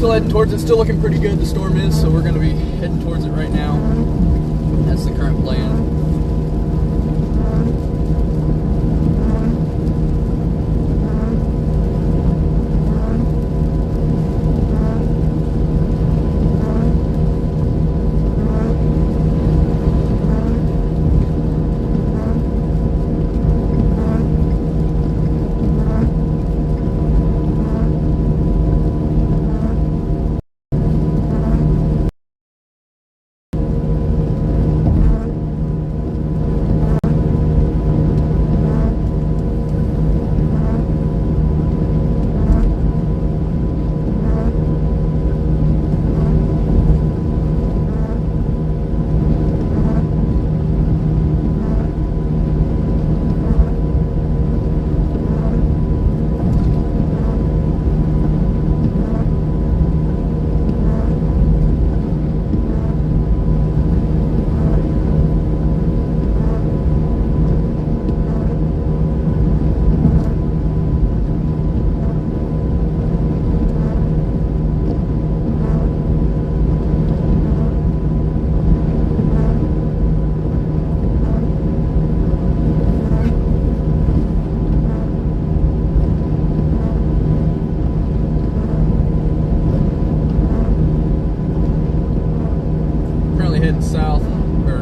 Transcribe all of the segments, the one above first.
Still heading towards it, still looking pretty good, the storm is, so we're going to be heading towards it right now. That's the current plan.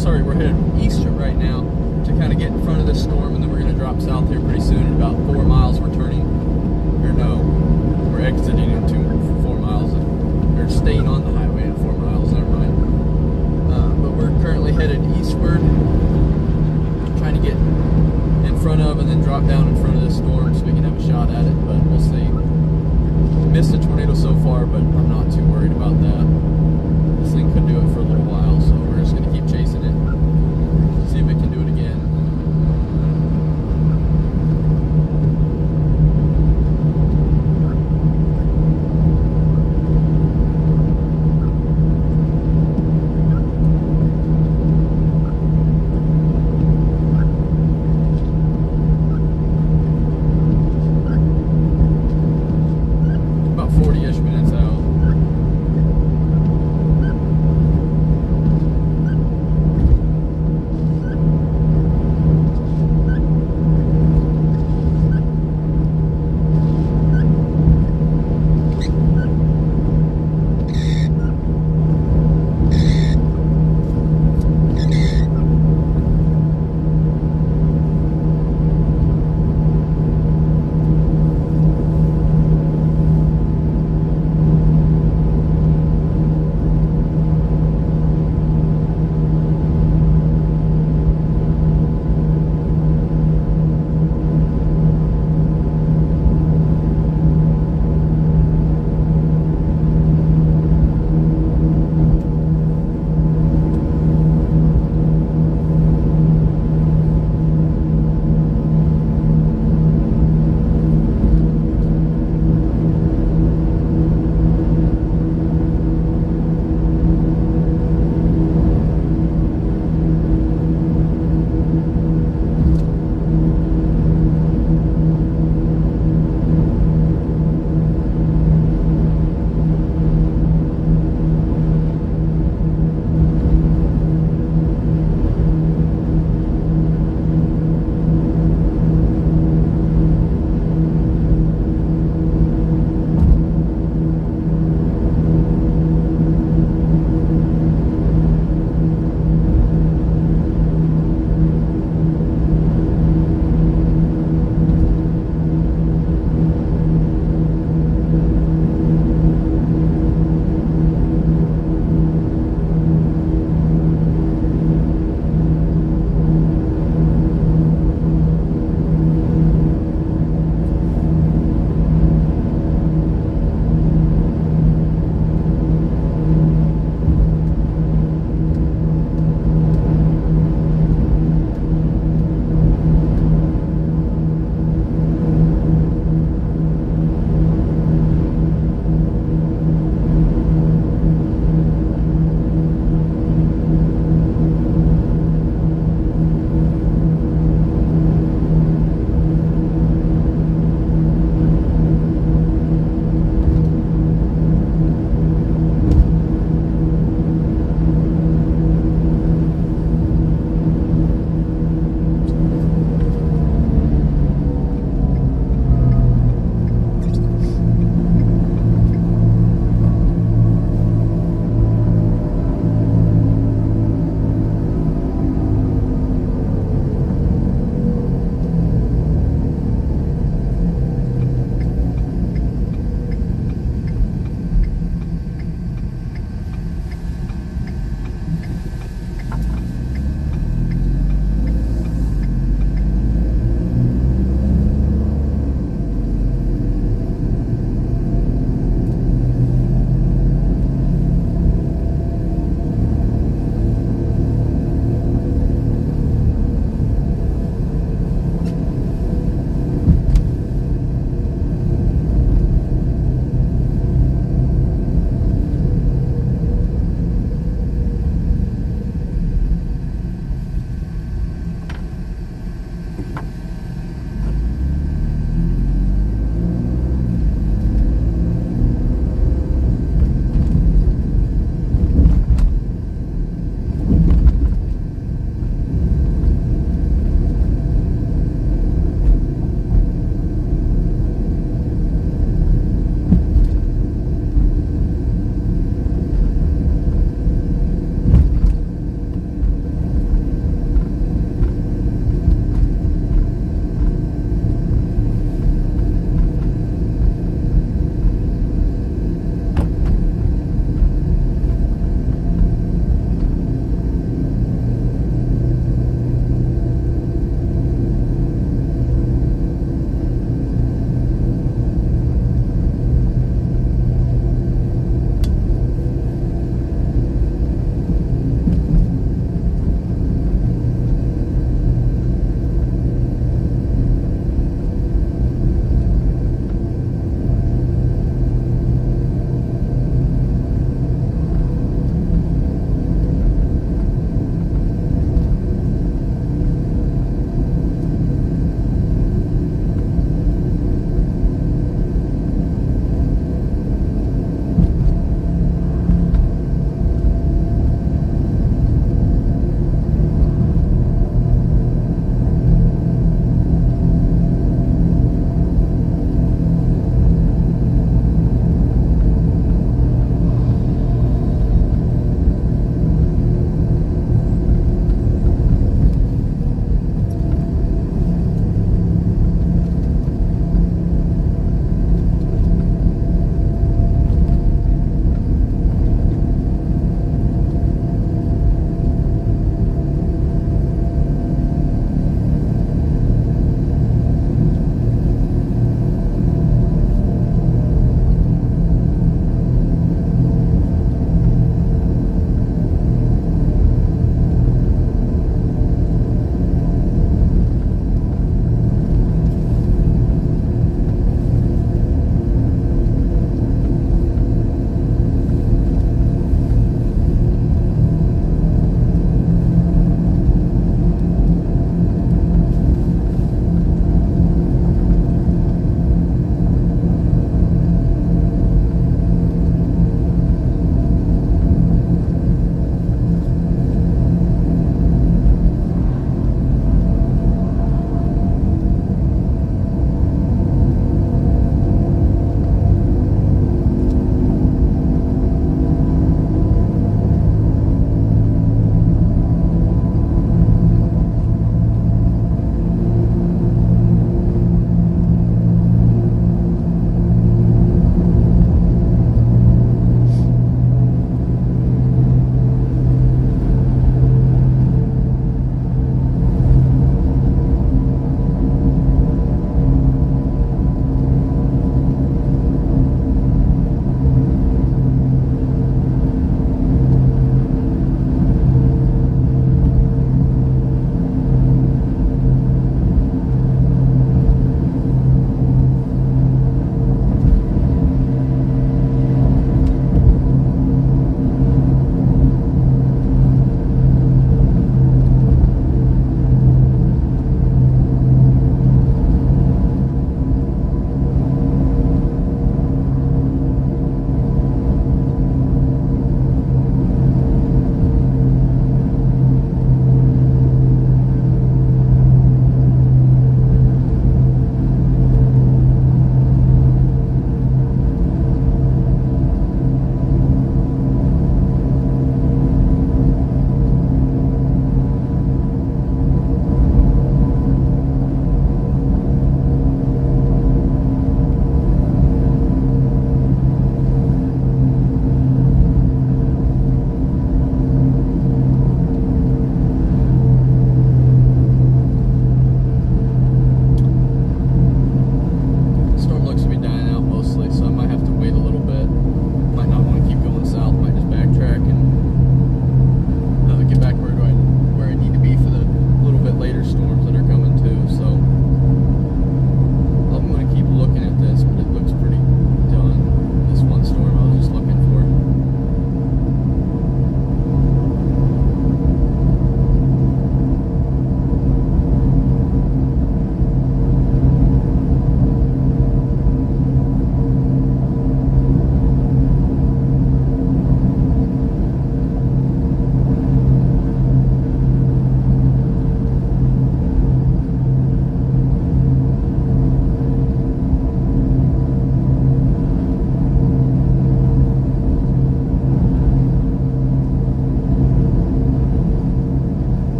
We're headed east right now to kind of get in front of this storm, and then we're going to drop south here pretty soon. In about 4 miles, we're turning, or no, we're exiting into 4 miles, or staying on the highway at 4 miles, never mind. But we're currently headed eastward, trying to get in front of and then drop down in front of this storm so we can have a shot at it, but we'll see. Missed a tornado so far, but I'm not too worried about that. This thing could do it for a little while, so we're just going to keep chasing it. See if it can do it again. About 40-ish minutes out.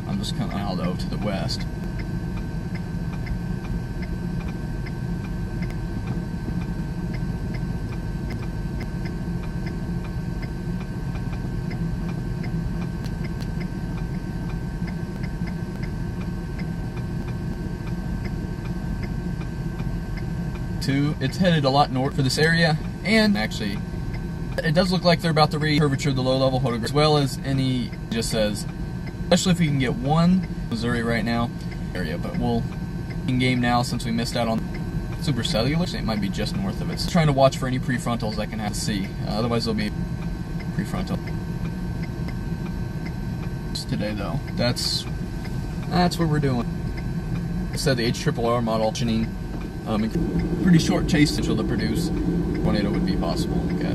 I'm just kind of now though to the west. It's headed a lot north for this area, and actually it does look like they're about to reach curvature of the low-level photograph, as well as any, just says, especially if we can get one Missouri right now area, but we'll in game now since we missed out on super cellular. It might be just north of it. So trying to watch for any prefrontals I can have to see. Otherwise there'll be prefrontal. Today though, that's what we're doing. I said the 𝘻𝙙𝙤𝙤 model pretty short chase potential to produce tornado would be possible. Okay.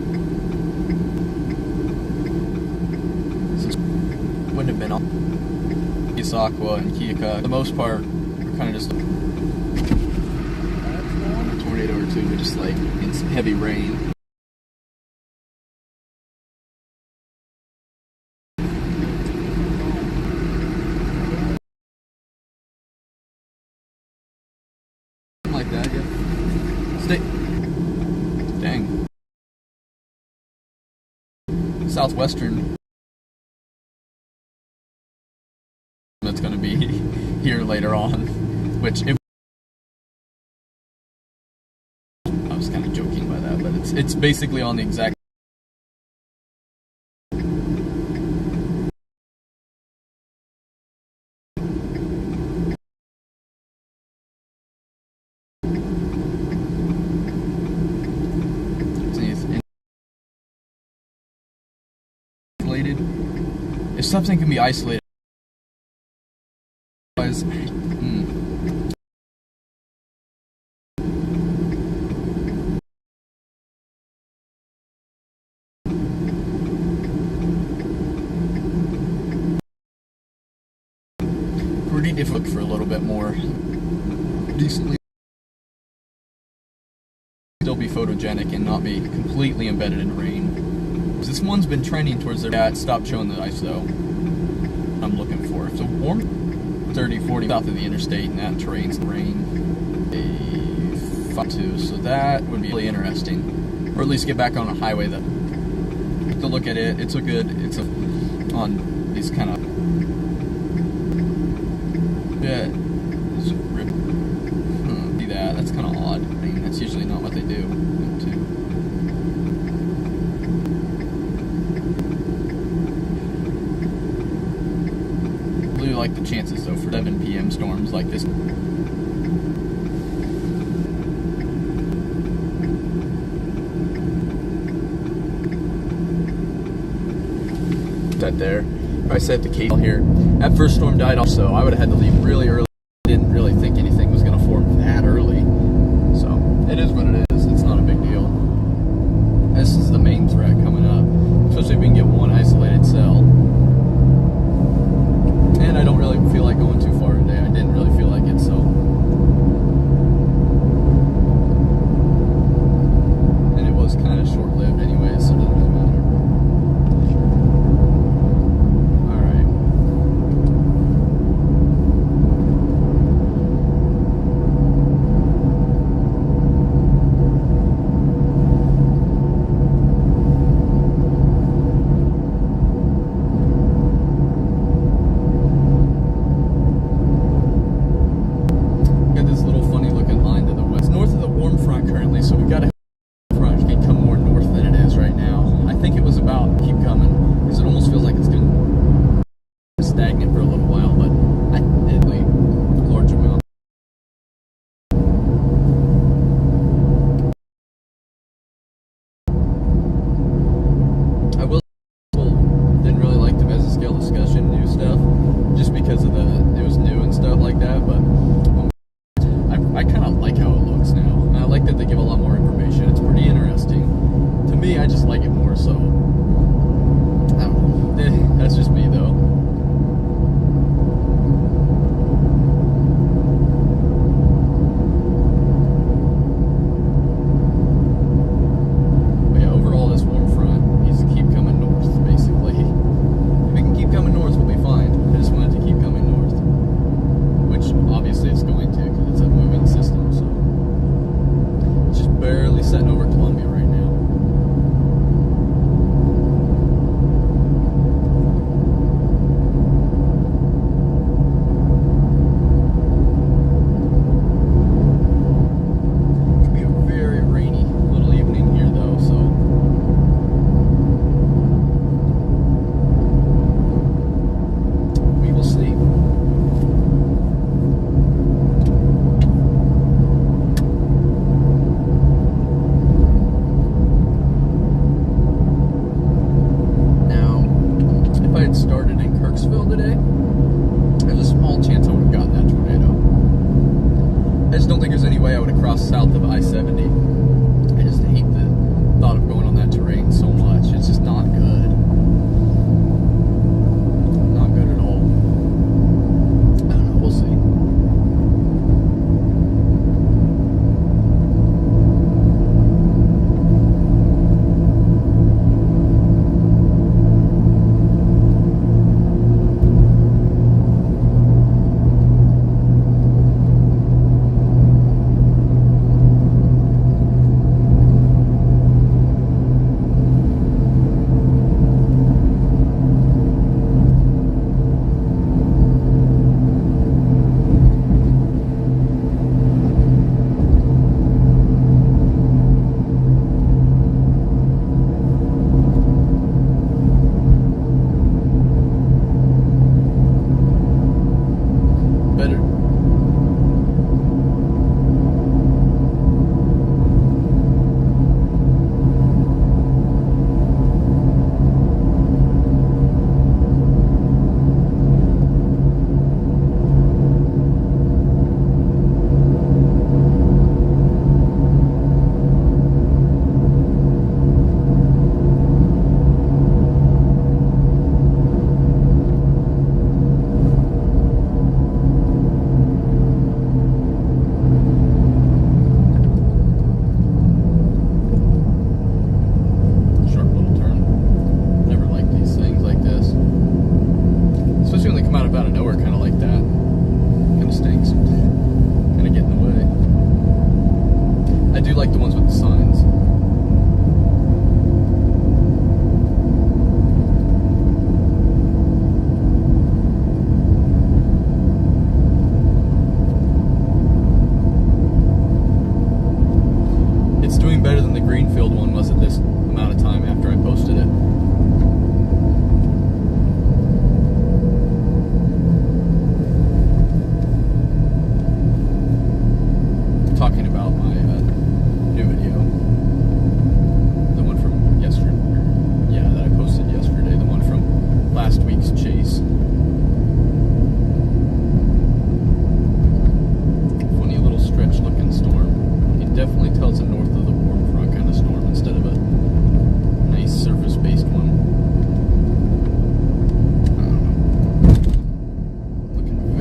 This wouldn't have been all 𝘼𝙙𝙤𝙤 and 𝘬𝙪𝙤. For the most part, we're kind of just a tornado or two, but just like in some heavy rain. Like that, yeah. Dang. Southwestern. That's going to be here later on, which I was kind of joking by that, but it's basically on the exact. If something can be isolated, pretty difficult for a little bit more decently. Still be photogenic and not be completely embedded in rain. This one's been trending towards the stopped showing the ice though. I'm looking for it. So warm 30, 40 south of the interstate, and that terrain's rain. A 5-2, so that would be really interesting. Or at least get back on a highway though. To look at it, it's on these kind of see that? That's kind of odd. I mean, that's usually not what they do. Really like the chances though for 7 p.m. storms like this. That there. I set the case here. That first storm died off, so I would have had to leave really early. Didn't really think anything was going to form that early. So it is what it is. It's not a big deal. This is the main threat coming up, especially if we can get one isolated cell. And I don't really feel like going too far today. I didn't really feel like it, so. And it was kind of short-lived anyway, so it doesn't really matter. Alright.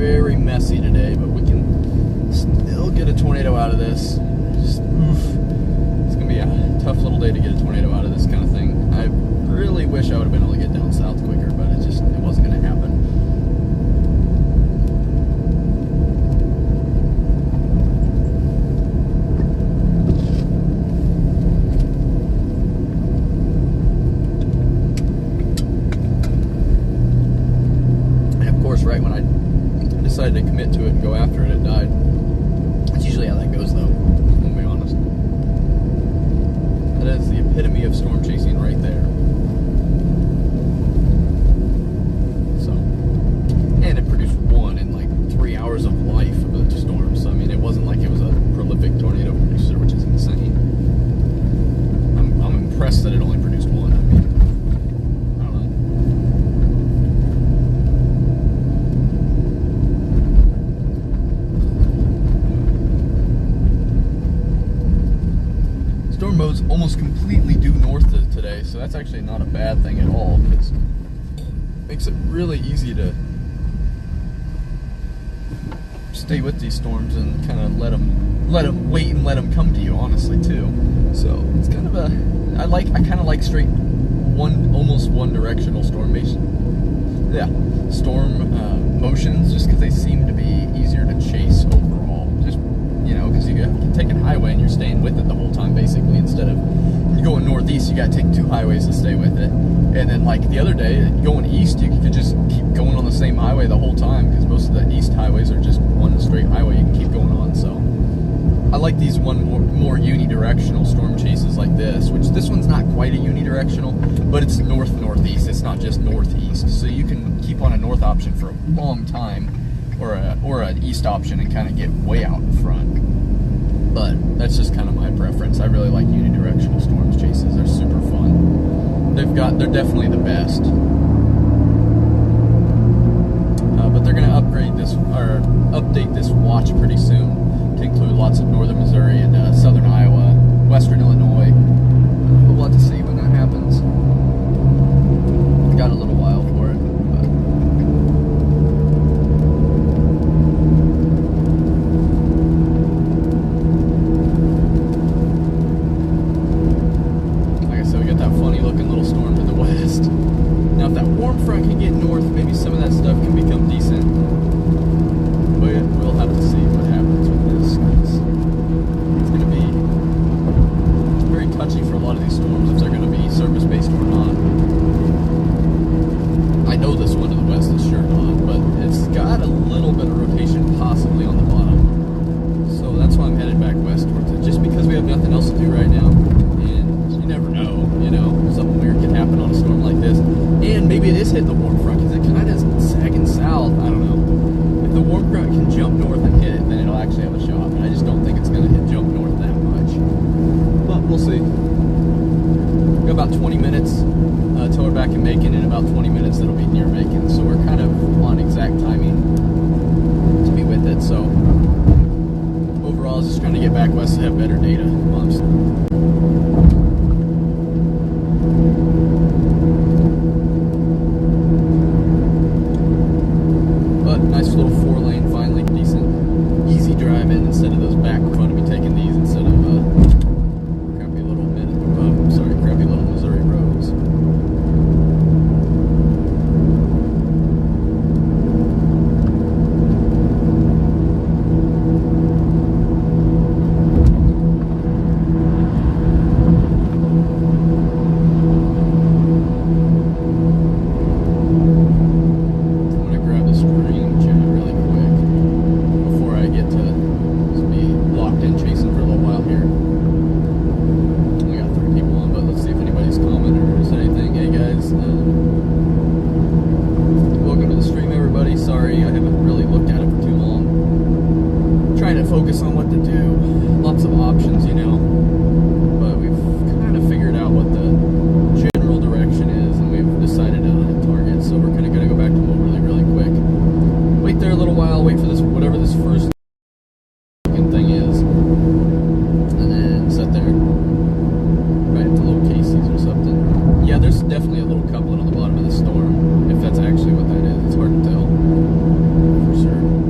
very messy today, but we can still get a tornado out of this. Just, it's gonna be a tough little day to get a tornado out of this kind of thing. I really wish I would have been able to get down south quicker, but it wasn't gonna happen. Right when I decided to commit to it and go after it, it died. That's usually how that goes, though, if I'm being honest. That is the epitome of storm chasing right there. So, and it produced one in like 3 hours of life of the storm. So I mean, it wasn't like it was a prolific tornado producer, which is insane. I'm impressed that it only produced one. I mean, storm mode's almost completely due north today, so that's actually not a bad thing at all, because it makes it really easy to stay with these storms and kind of let them wait and let them come to you, honestly, too. So it's kind of I kind of like straight almost one directional storm motions, just because they seem to be easier to chase overall. Just, you know, because you're taking highway and you're staying with it the whole time, basically, instead of you going northeast, you got to take 2 highways to stay with it. And then, like the other day, going east, you could just keep going on the same highway the whole time, because most of the east highways are just one straight highway you can keep going on. So I like these more unidirectional storm chases like this, which this one's not quite a unidirectional, but it's north-northeast. It's not just northeast, so you can keep on a north option for a long time, or an east option, and kind of get way out in front. But that's just kind of my preference. I really like unidirectional storm chases. They're super fun. They're definitely the best. But they're going to update this watch pretty soon to include lots of northern Missouri and southern Iowa, western Illinois. We'll have to see when that happens. Got a little while for it. Now, if that warm front can get north, maybe some of that stuff can become decent. But we'll have to see what happens with this, because it's going to be very touchy for a lot of these storms if they're going to be surface-based or not. I know this one to the west is sure not, but it's got a little bit of rotation possibly on the bottom. So that's why I'm headed back west towards it, just because we have nothing else to do right now. And you never know, something weird can happen on a storm like this. And maybe it is hitting the warm front, because it kind of is sagging south. I don't know. If the warm front can jump north and hit it, then it'll actually have a shot. But I just don't think it's going to jump north that much. But we'll see. We've got about 20 minutes till we're back in Macon. In about 20 minutes, it'll be near Macon. So we're kind of on exact timing to be with it. So overall, I was just trying to get back west to have better data. Nice little 4-lane, finally decent, easy drive in instead of those back. We're going to be taking these instead of crappy little Missouri roads. Focus on what to do. Lots of options, but we've kind of figured out what the general direction is, and we've decided on a target, so we're kind of going to go back to them really, really quick. Wait there a little while, wait for this, whatever this first thing is, and then set there, right at the little Casey's or something. Yeah, there's definitely a little coupling on the bottom of the storm. If that's actually what that is, it's hard to tell for sure.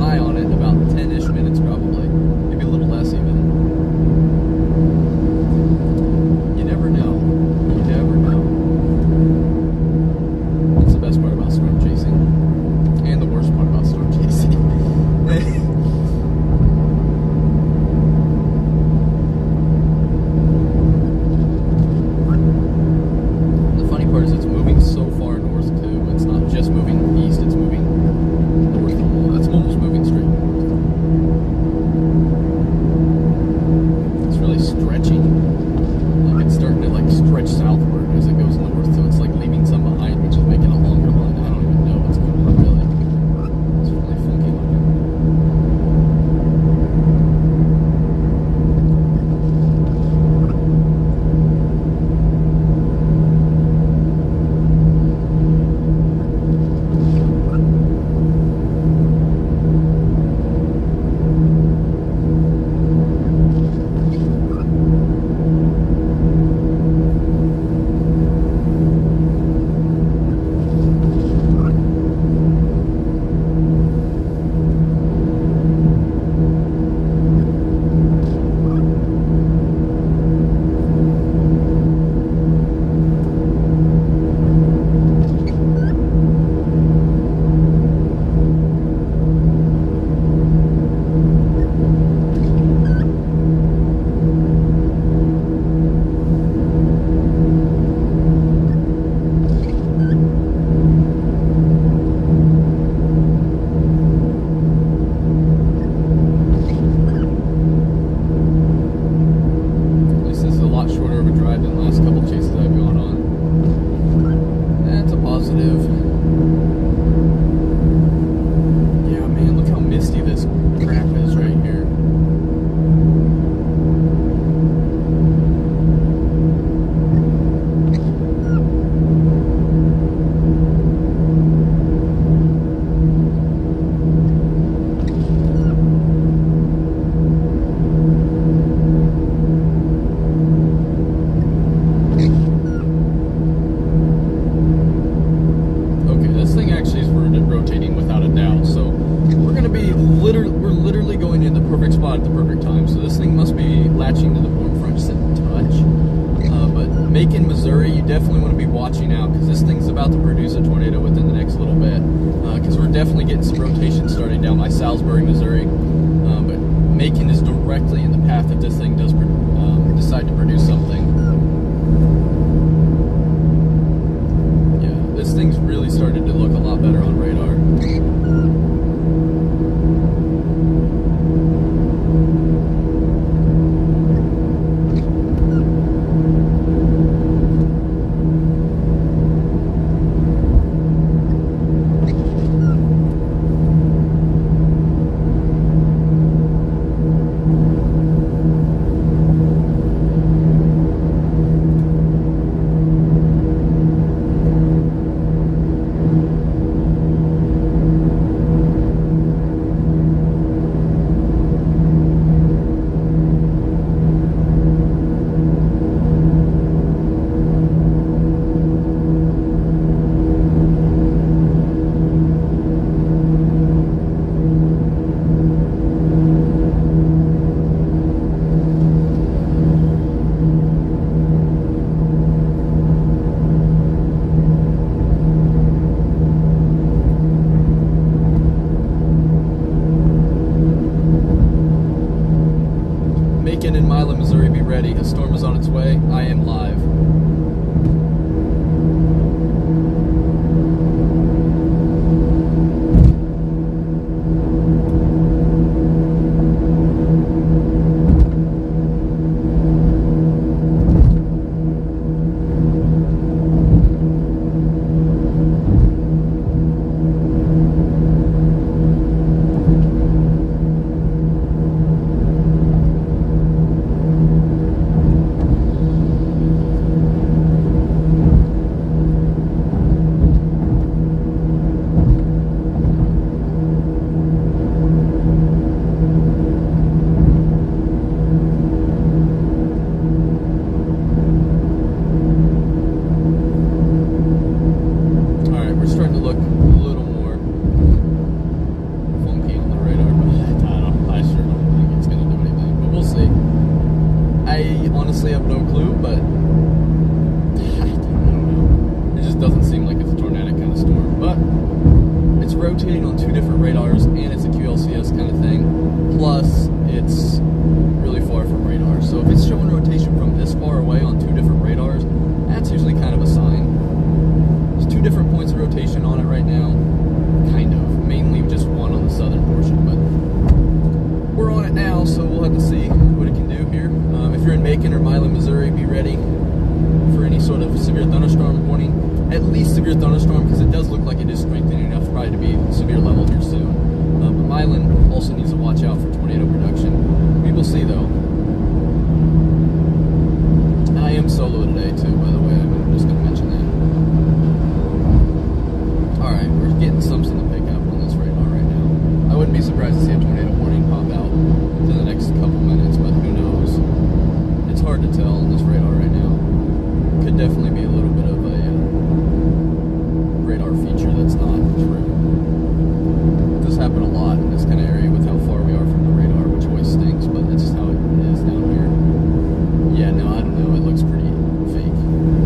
high on it in about 10-ish minutes probably. Maybe a little less even. You never know. You never know. That's the best part about storm chasing. And the worst part about storm chasing. The funny part is it's moving so far north too. It's not just moving east, it's moving north. It's almost moving straight north. It's really stretching. Like it's starting to like stretch southward as it goes north, so it's like leaving some behind, which is making a longer line. I don't even know what's going on really. It's really funky looking. Macon, Missouri, you definitely want to be watching out because this thing's about to produce a tornado within the next little bit. Because we're definitely getting some rotation starting down by Salisbury, Missouri. But Macon is directly in the path if this thing does decide to produce something. Yeah, this thing's really started to look a lot better on radar. Macon and Milan, Missouri, be ready. A storm is on its way. I am live. least severe thunderstorm, because it does look like it is strengthening enough probably to be severe level here soon. But Mylan also needs to watch out for tornado production. We will see, though. And I am solo today, too, by the way. I'm just going to mention that. Alright, we're getting something to pick up on this radar right now. I wouldn't be surprised to see a tornado warning pop out in the next couple minutes, but who knows? It's hard to tell on this radar right now. Could definitely be a little bit of a radar feature that's not true. This happened a lot in this kind of area with how far we are from the radar, which always stinks, but that's just how it is down here. Yeah, no, I don't know. It looks pretty fake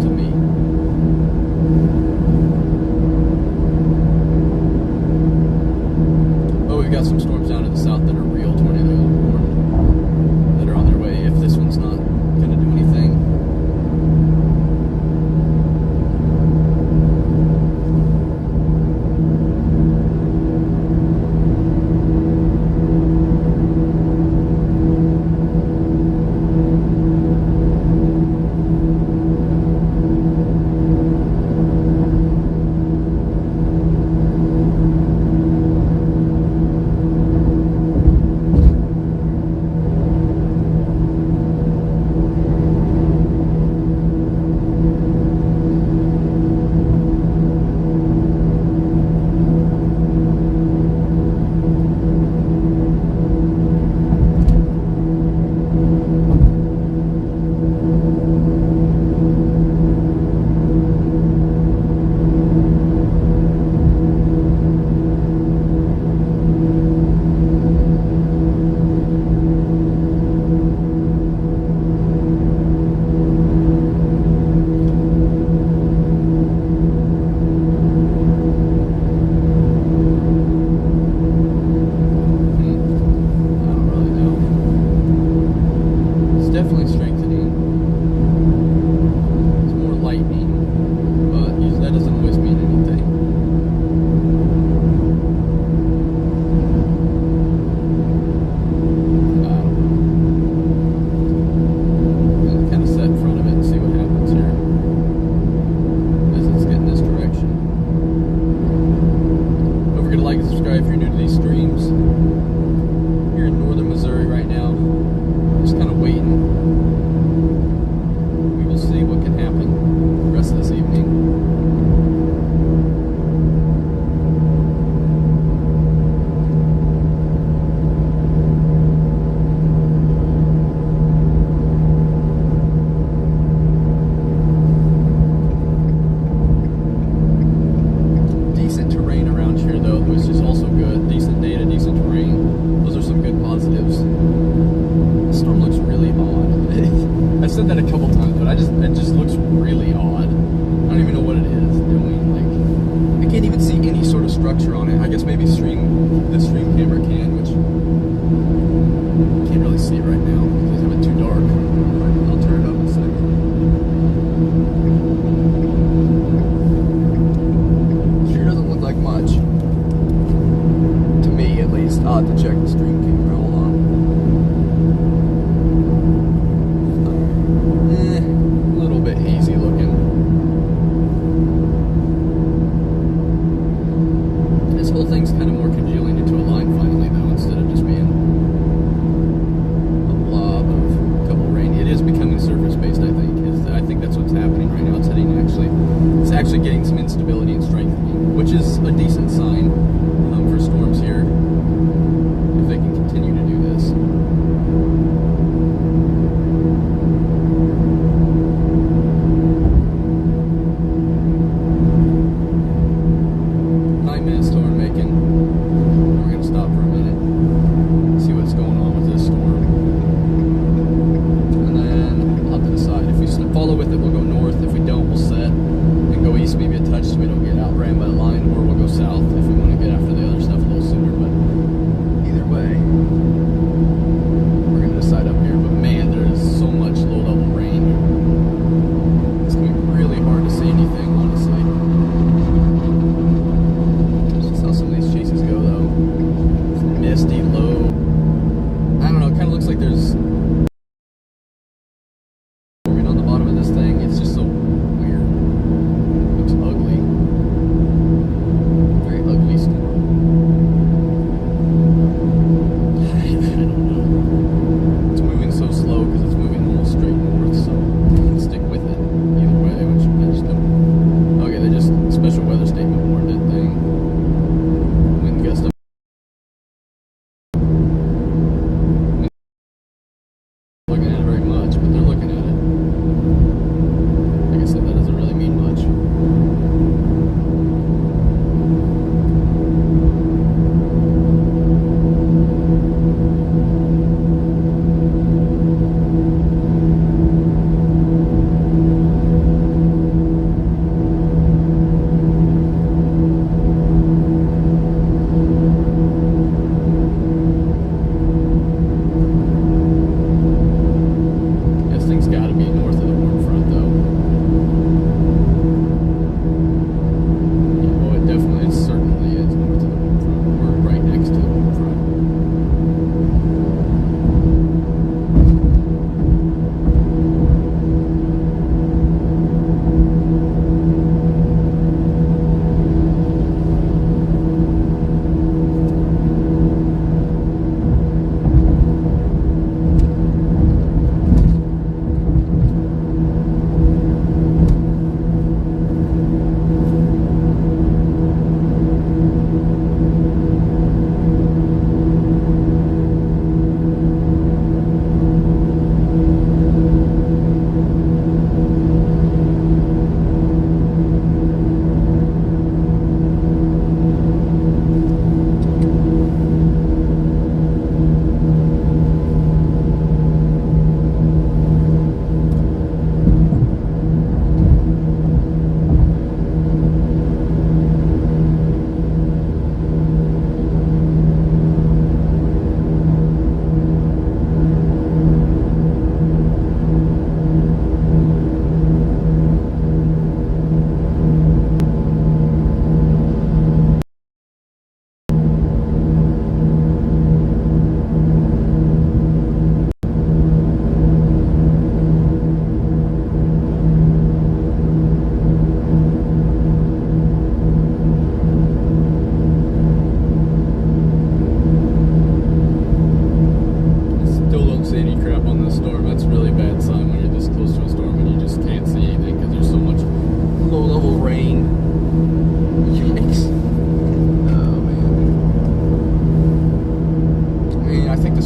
to me. Oh, we've got some storms down to the south that are real tornado warned, that are on their way. If this one's not going to do anything.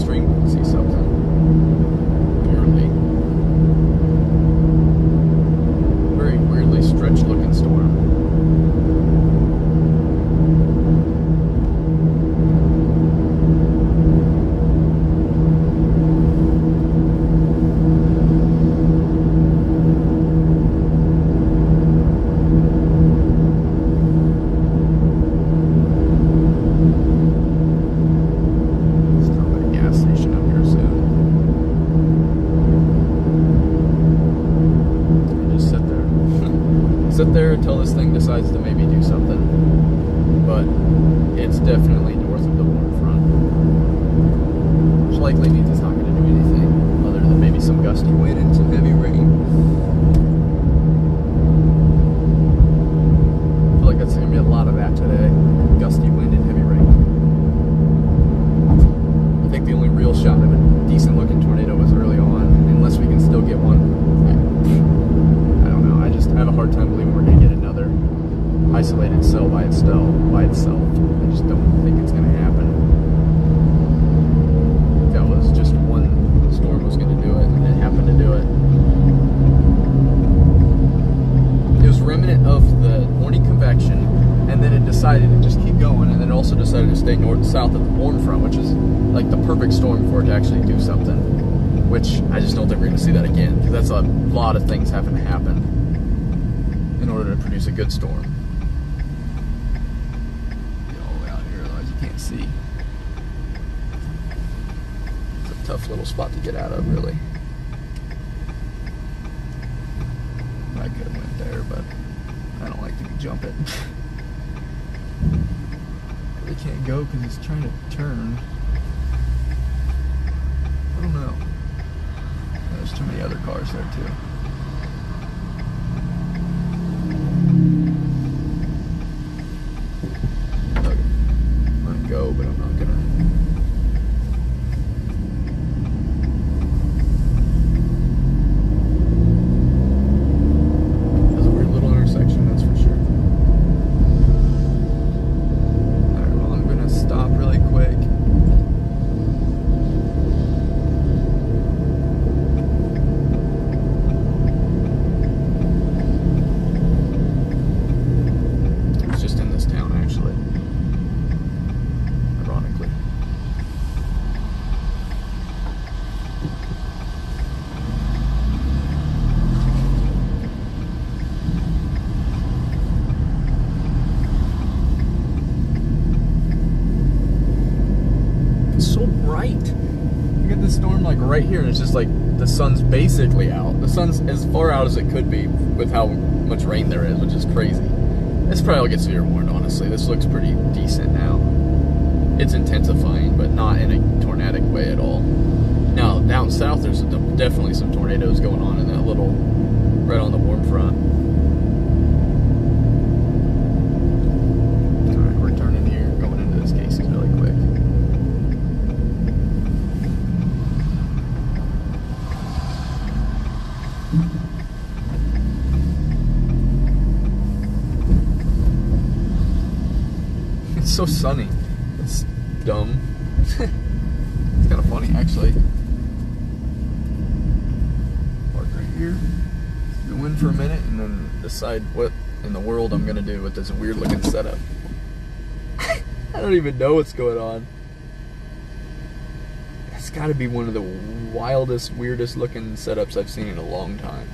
stream, we can see something. Barely. Very weirdly stretched looking storm. Sit there until this thing decides to maybe do something, but it's definitely north of the warm front, which likely means it's not going to do anything other than maybe some gusty wind and some heavy rain. I feel like that's going to be a lot of that today, gusty wind and heavy rain. I think the only real shot of a decent looking tornado was early on, unless we can still get one. I have a hard time believing we're going to get another isolated cell by itself. I just don't think it's going to happen. That was just one storm was going to do it, and it happened to do it. It was remnant of the morning convection, and then it decided to just keep going, and then it also decided to stay north-south of the warm front, which is like the perfect storm for it to actually do something, which I just don't think we're going to see that again, because that's a lot of things having to happen in order to produce a good storm. Get all the way out here, otherwise you can't see. It's a tough little spot to get out of, really. I could have went there, but I don't like to jump it. Really can't go because it's trying to turn. I don't know. There's too many other cars there too. Go, but I'm not gonna. That's a weird little intersection, that's for sure. Alright, well, I'm gonna stop really quick. It's just in this town, actually. Ironically. It's so bright. You get this storm like right here, and it's just like the sun's basically out. The sun's as far out as it could be with how much rain there is, which is crazy. This probably will get severe warned, honestly. This looks pretty decent now. It's intensifying, but not in a tornadic way at all. Now, down south, there's definitely some tornadoes going on in that little, right on the warm front. Alright, we're turning here, going into this Casey's really quick. It's so sunny. It's dumb. It's kind of funny, actually. Park right here. Go in for a minute and then decide what in the world I'm gonna do with this weird looking setup. I don't even know what's going on. It's gotta be one of the wildest, weirdest looking setups I've seen in a long time.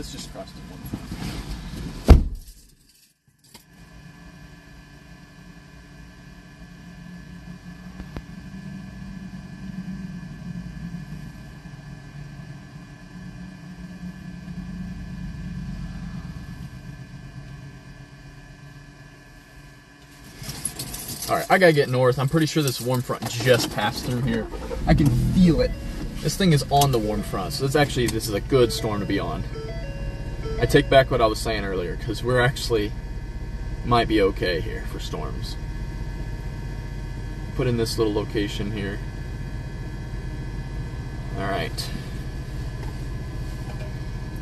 this just crossed the warm front. Alright, I gotta get north. I'm pretty sure this warm front just passed through here. I can feel it. This thing is on the warm front, so this is a good storm to be on. I take back what I was saying earlier, because we're actually might be okay here for storms. Put in this little location here. Alright.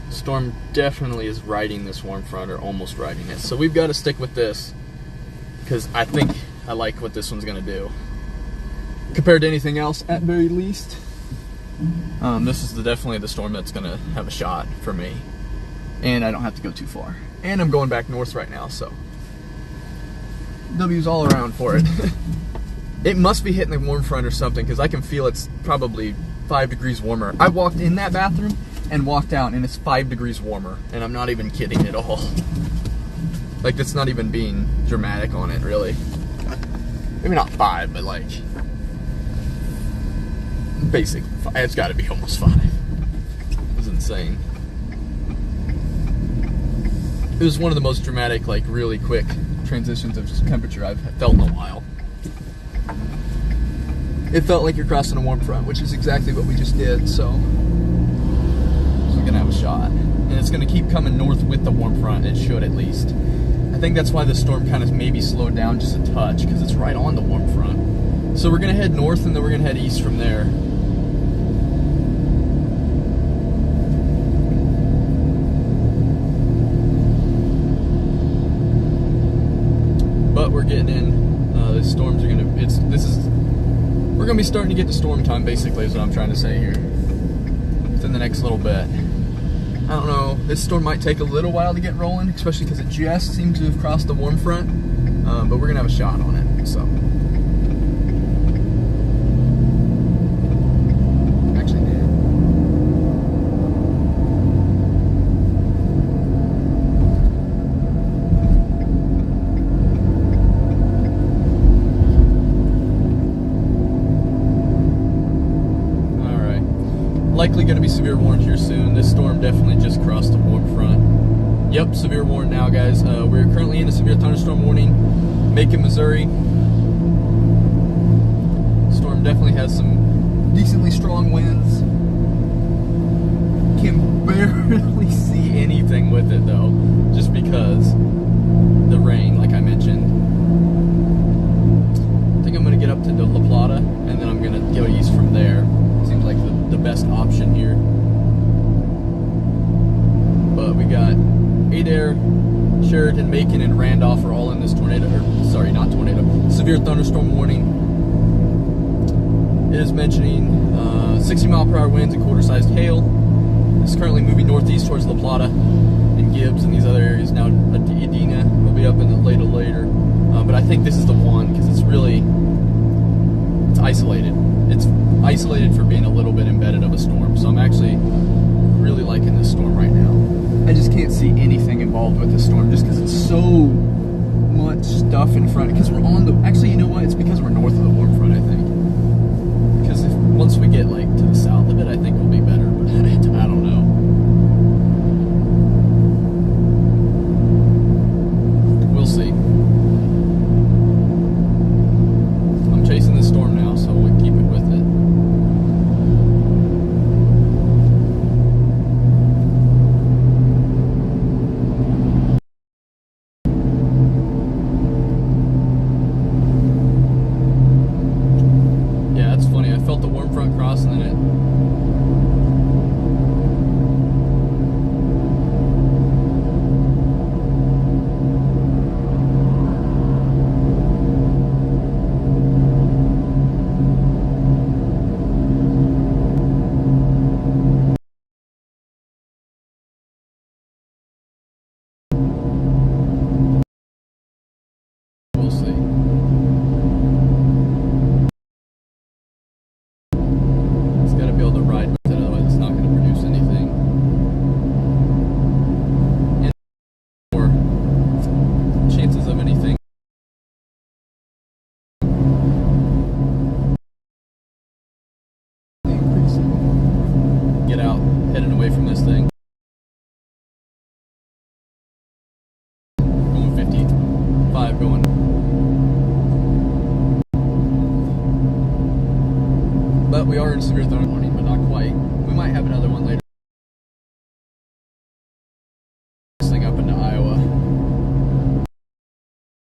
Storm definitely is riding this warm front, or almost riding it. So we've got to stick with this, because I think I like what this one's going to do. Compared to anything else, at very least. This is definitely the storm that's going to have a shot for me. And I don't have to go too far. And I'm going back north right now, so W's all around for it. It must be hitting the warm front or something, because I can feel it's probably 5 degrees warmer. I walked in that bathroom and walked out, and it's 5 degrees warmer. And I'm not even kidding at all. Like, that's not even being dramatic on it, really. Maybe not 5, but like, basic. It's got to be almost 5. It was insane. It was one of the most dramatic, like, really quick transitions of just temperature I've felt in a while. It felt like you're crossing a warm front, which is exactly what we just did, so we're gonna have a shot. And it's gonna keep coming north with the warm front. It should, at least. I think that's why the storm kind of maybe slowed down just a touch, because it's right on the warm front. So we're gonna head north, and then we're gonna head east from there. But we're getting in. The storms are gonna. We're gonna be starting to get to storm time, basically, is what I'm trying to say here. Within the next little bit. I don't know. This storm might take a little while to get rolling, especially because it just seems to have crossed the warm front. But we're gonna have a shot on it. So. Actually, did. Likely going to be severe warned here soon. This storm definitely just crossed the warm front. Yep, severe warned now, guys. We're currently in a severe thunderstorm warning, Macon, Missouri. Storm definitely has some decently strong winds. Can barely see anything with it though, just because the rain, like I mentioned. I think I'm going to get up to the La Plata, and then I'm going to go east from there. Seems like the best option here. But we got Adair, Sheridan, Macon, and Randolph are all in this tornado, or sorry, not tornado, severe thunderstorm warning. It is mentioning 60 mile per hour winds and quarter-sized hail. It's currently moving northeast towards La Plata and Gibbs and these other areas. Now Edina will be up in the later. But I think this is the one, because it's isolated. It's isolated for being a little bit embedded of a storm, so I'm actually really liking this storm right now. I just can't see anything involved with this storm, just because it's so much stuff in front. Because we're on the, actually, you know what? It's because we're north of the warm front, I think. Because once we get like to the south of it, I think we'll be better. But I don't know. We'll see. I'm chasing this storm now, so we'll keep it with it. Yeah, it's funny. I felt the warm front cross, and then it away from this thing. Going 55 going. But we are in severe thunderstorm warning, but not quite. We might have another one later. This thing up into Iowa.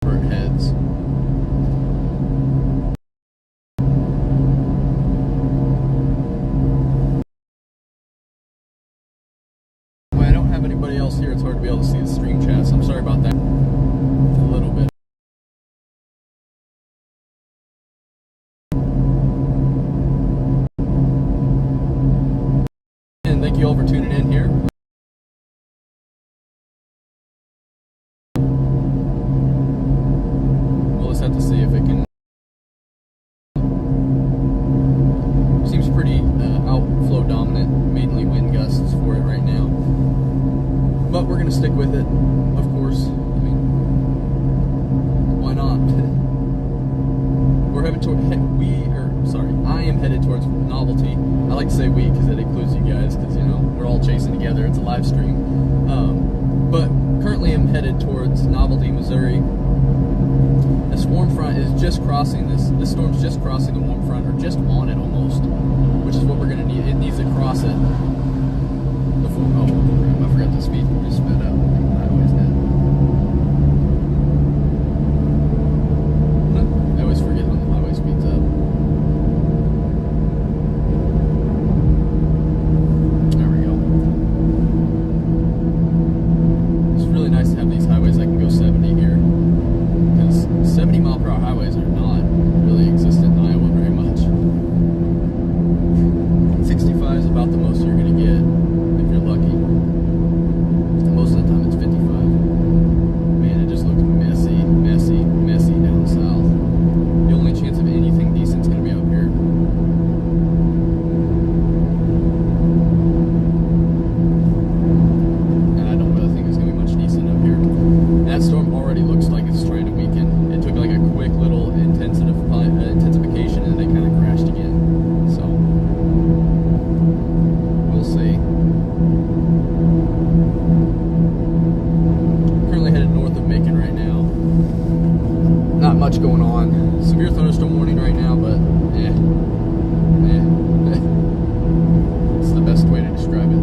Where it heads. When I don't have anybody else here, it's hard to be able to see the stream chat, so I'm sorry about that. A little bit. And thank you all for tuning in here. We'll just have to see if it can. Seems pretty outflow dominant, mainly wind gusts for it right now. But we're gonna stick with it, of course. I mean, why not? We're headed toward. I am headed towards Novelty. I like to say we because it includes you guys, because you know we're all chasing together. It's a live stream. But currently, I'm headed towards Novelty, Missouri. The swarm front is just crossing this. This storm's just crossing the warm front, or just on it almost, which is what we're gonna need. It needs to cross it before. Oh, I forgot to speed. Just sped up. I always did. I always forget when the highway speeds up. There we go. It's really nice to have these highways that can go 70 here, because 70-mile-per-hour highways are not really existent in Iowa very much. 65 is about the most you're going to get if you're lucky. Most of the time it's 55. Man, it just looks messy, messy, messy down south. The only chance of anything decent is going to be up here. And I don't really think there's going to be much decent up here. That storm already looks like it's trying to weaken. It took like a quick little intensification and then it kind of crashed again. So we'll see. Currently headed north of Macon right now. Not much going on. Severe thunderstorm warning right now, but it's the best way to describe it.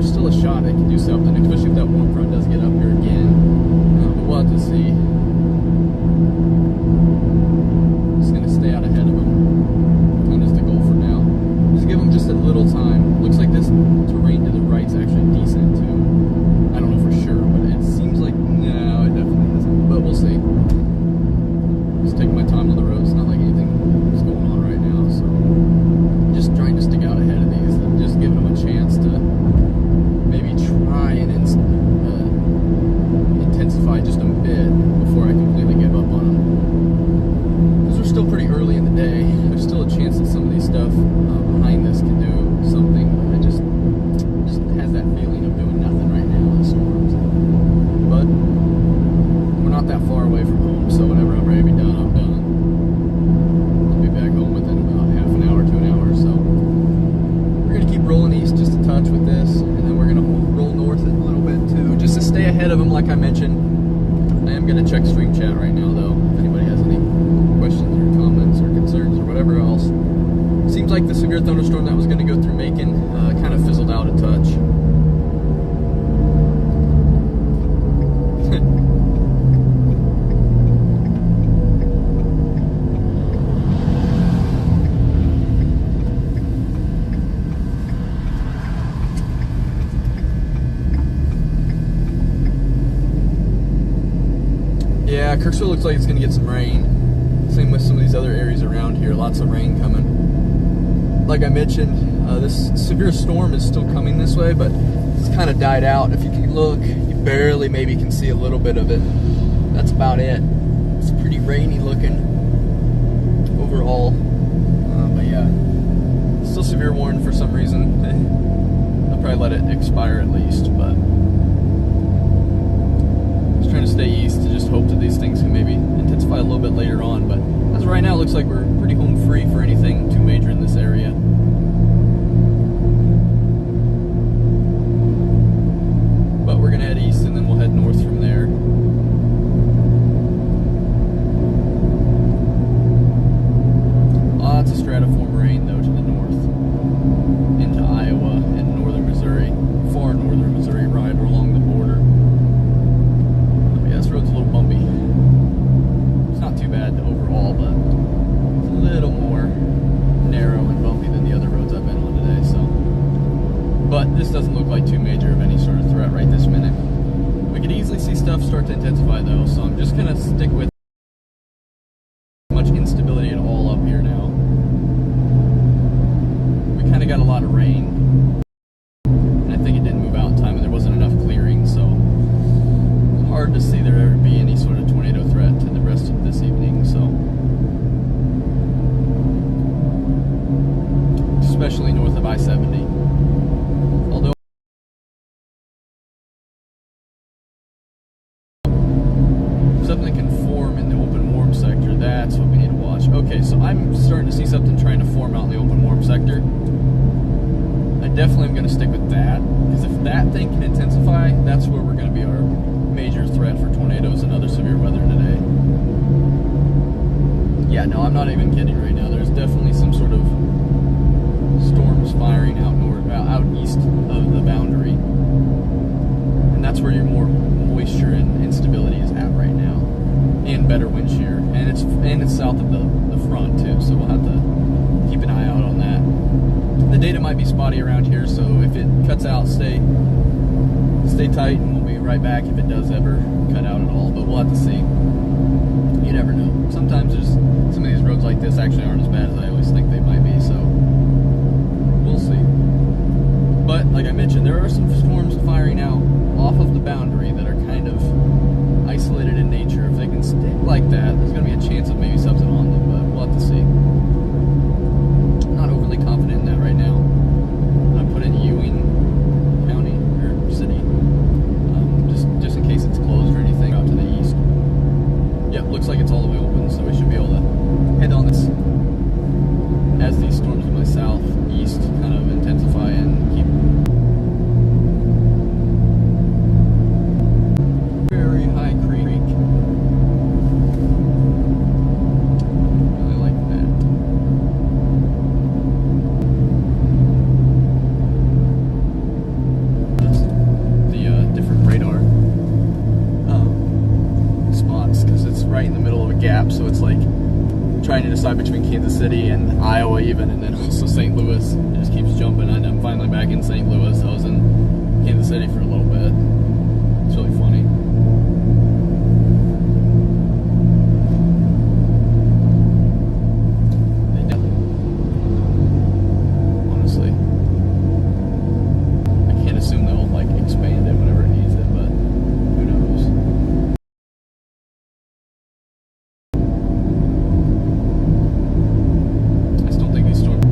there's still a shot they can do something, especially if that warm front does get up here again. But we'll have to see. Just going to stay out ahead of them. Kind of is the goal for now. Just give them just a little time. Looks like this terrain to the right is actually decent too. I don't know for sure, but it seems like, no, it definitely isn't. But we'll see. Just taking my time on the road. It's not like anything is going on right now, so just trying to stick out ahead of these and just giving them a chance to maybe try and intensify just a bit before I completely give up on them. Because we're still pretty early in the day. There's still a chance that some of these stuff behind this can do something. It just has that feeling of doing nothing right now in storms. But we're not that far away from home, so whenever I'm ready to be done, I'm done. I'll be back home within about half an hour to an hour. So we're going to keep rolling east just a touch with this, and then we're going to roll north a little bit too, just to stay ahead of them like I mentioned. I am going to check stream chat right now though, if anybody has any questions or comments or concerns or whatever else. Seems like the severe thunderstorm that was going to go through Macon kind of fizzled out a touch. Yeah, Kirksville looks like it's going to get some rain. Same with some of these other areas around here. Lots of rain coming. Like I mentioned, this severe storm is still coming this way, but it's kind of died out. If you can look, you barely maybe can see a little bit of it. That's about it. It's pretty rainy looking overall. But yeah, still severe warning for some reason. They'll probably let it expire at least, but trying to stay east to just hope that these things can maybe intensify a little bit later on. But as of right now, it looks like we're pretty home free for anything too major in this area. But we're going to head east and then we'll head north from there. Lots of stratiform rain though to the north into Iowa and northern Missouri, far northern Missouri, right along the border. This road's a little bumpy. It's not too bad overall, but it's a little more narrow and bumpy than the other roads I've been on today. So, but this doesn't look like too major of any sort of threat right this minute. We could easily see stuff start to intensify though, so I'm just gonna stick with much instability at all up here now. We kind of got a lot of rain, and I think it didn't move out in time, and there wasn't enough clearing, so hard to see there ever be any sort of tornado threat to the rest of this evening, so especially north of I-70. Although something can form in the open warm sector, that's what we need to watch. Okay, so I'm starting to see something trying to form out in the open warm sector. I definitely am going to stick with that, because if that thing can intensify, that's where we're going to be our major threat for tornadoes and other severe weather today. Yeah, no, I'm not even kidding right now. There's definitely some sort of storms firing out north, out east of the boundary, and that's where your more moisture and instability is at right now, and better wind shear, and it's south of the front too. So we'll have to keep an eye out on that. The data might be spotty around here, so if it cuts out, stay tight, and we'll be right back if it does ever cut out at all, but we'll have to see. You never know. Sometimes there's some of these roads like this actually aren't as bad as I always think they might be, so we'll see. But like I mentioned, there are some storms firing out off of the boundary that are kind of isolated in nature. If they can stick like that, there's going to be a chance of maybe something on them, but we'll have to see. I'm not overly confident in that right now. I put in Ewing County or City, just in case it's closed or anything out to the east. Yep, looks like it's all the way open, so we should be able to head on this as these storms in my southeast kind of intensify and keep very high creek. to decide between Kansas City and Iowa even, and then also St. Louis. It just keeps jumping, and I'm finally back in St. Louis. I was in Kansas City for a little bit. It's really funny. Honestly, I can't assume they'll like expand it whenever it needs it, but who knows? I still think these storms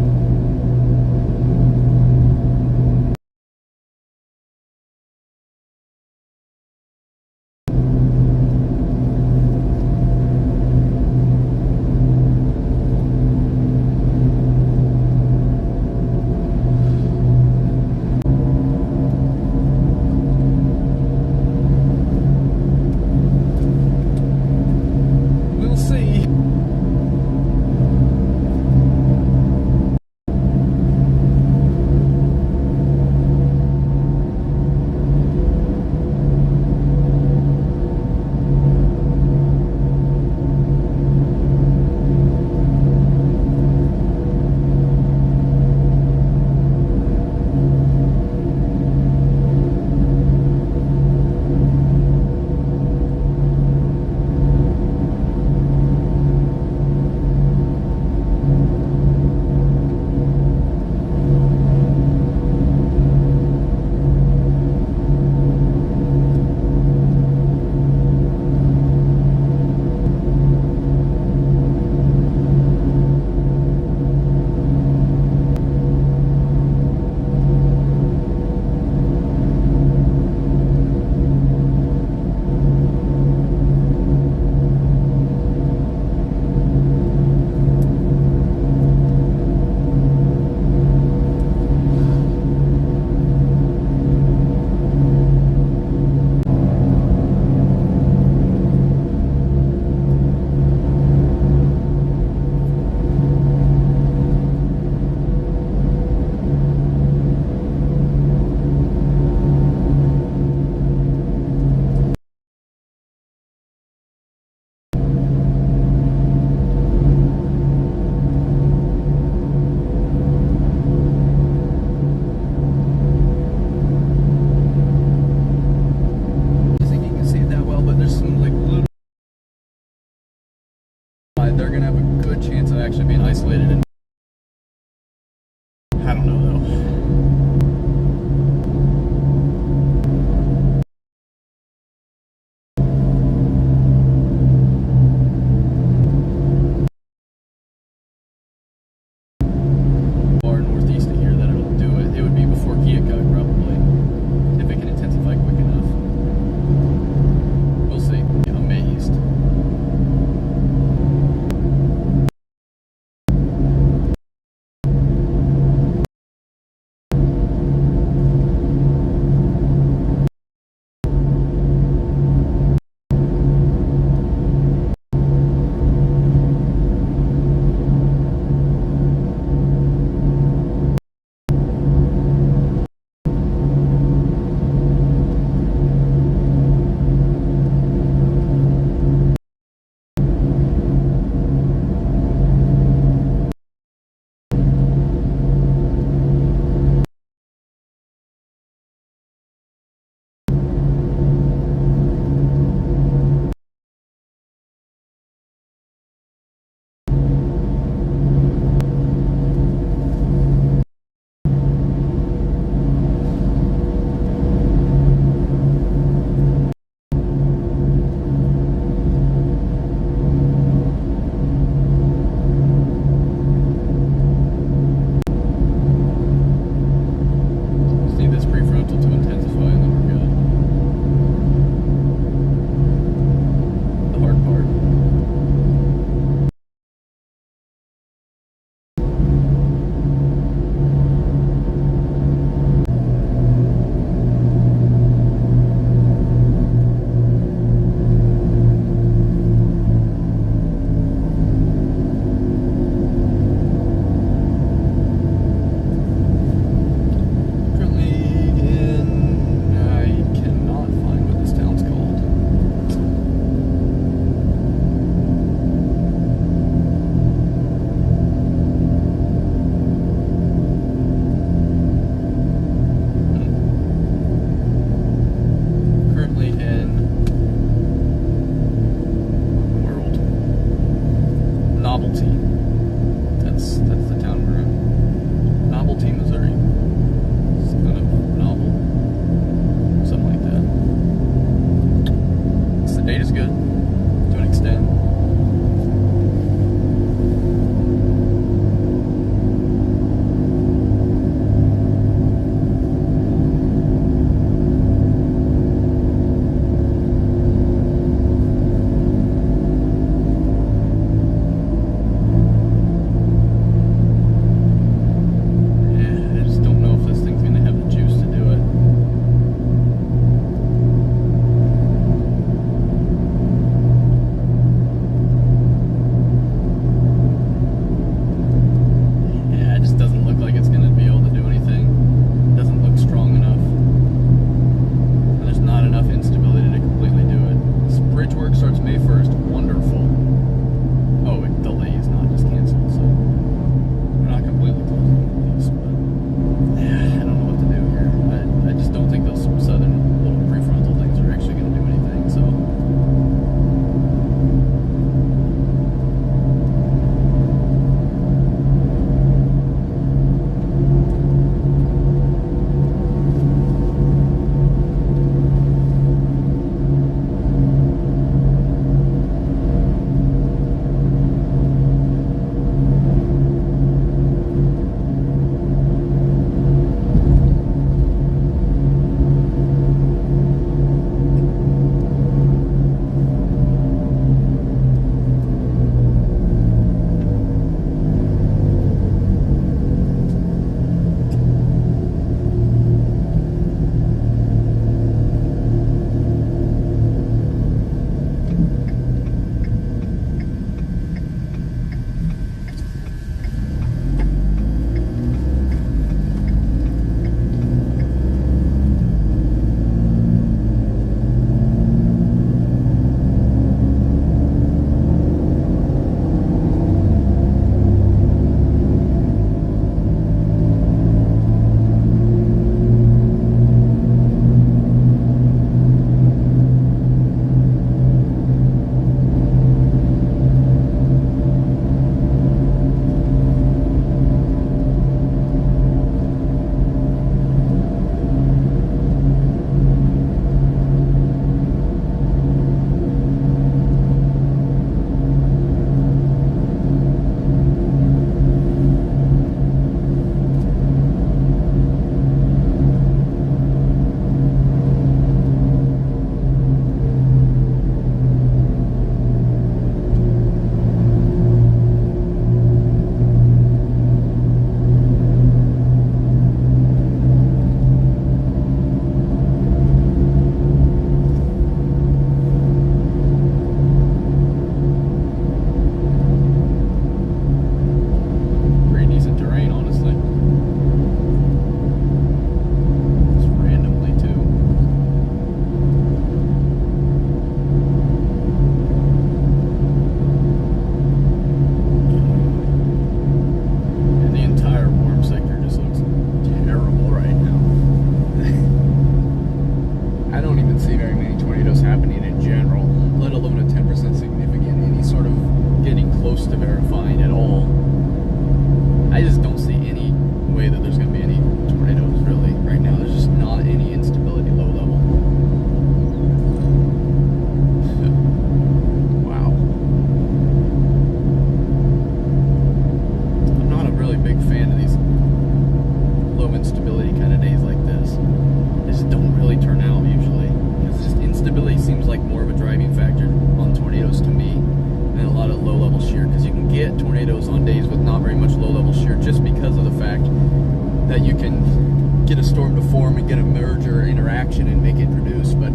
that you can get a storm to form and get a merger interaction and make it produce, but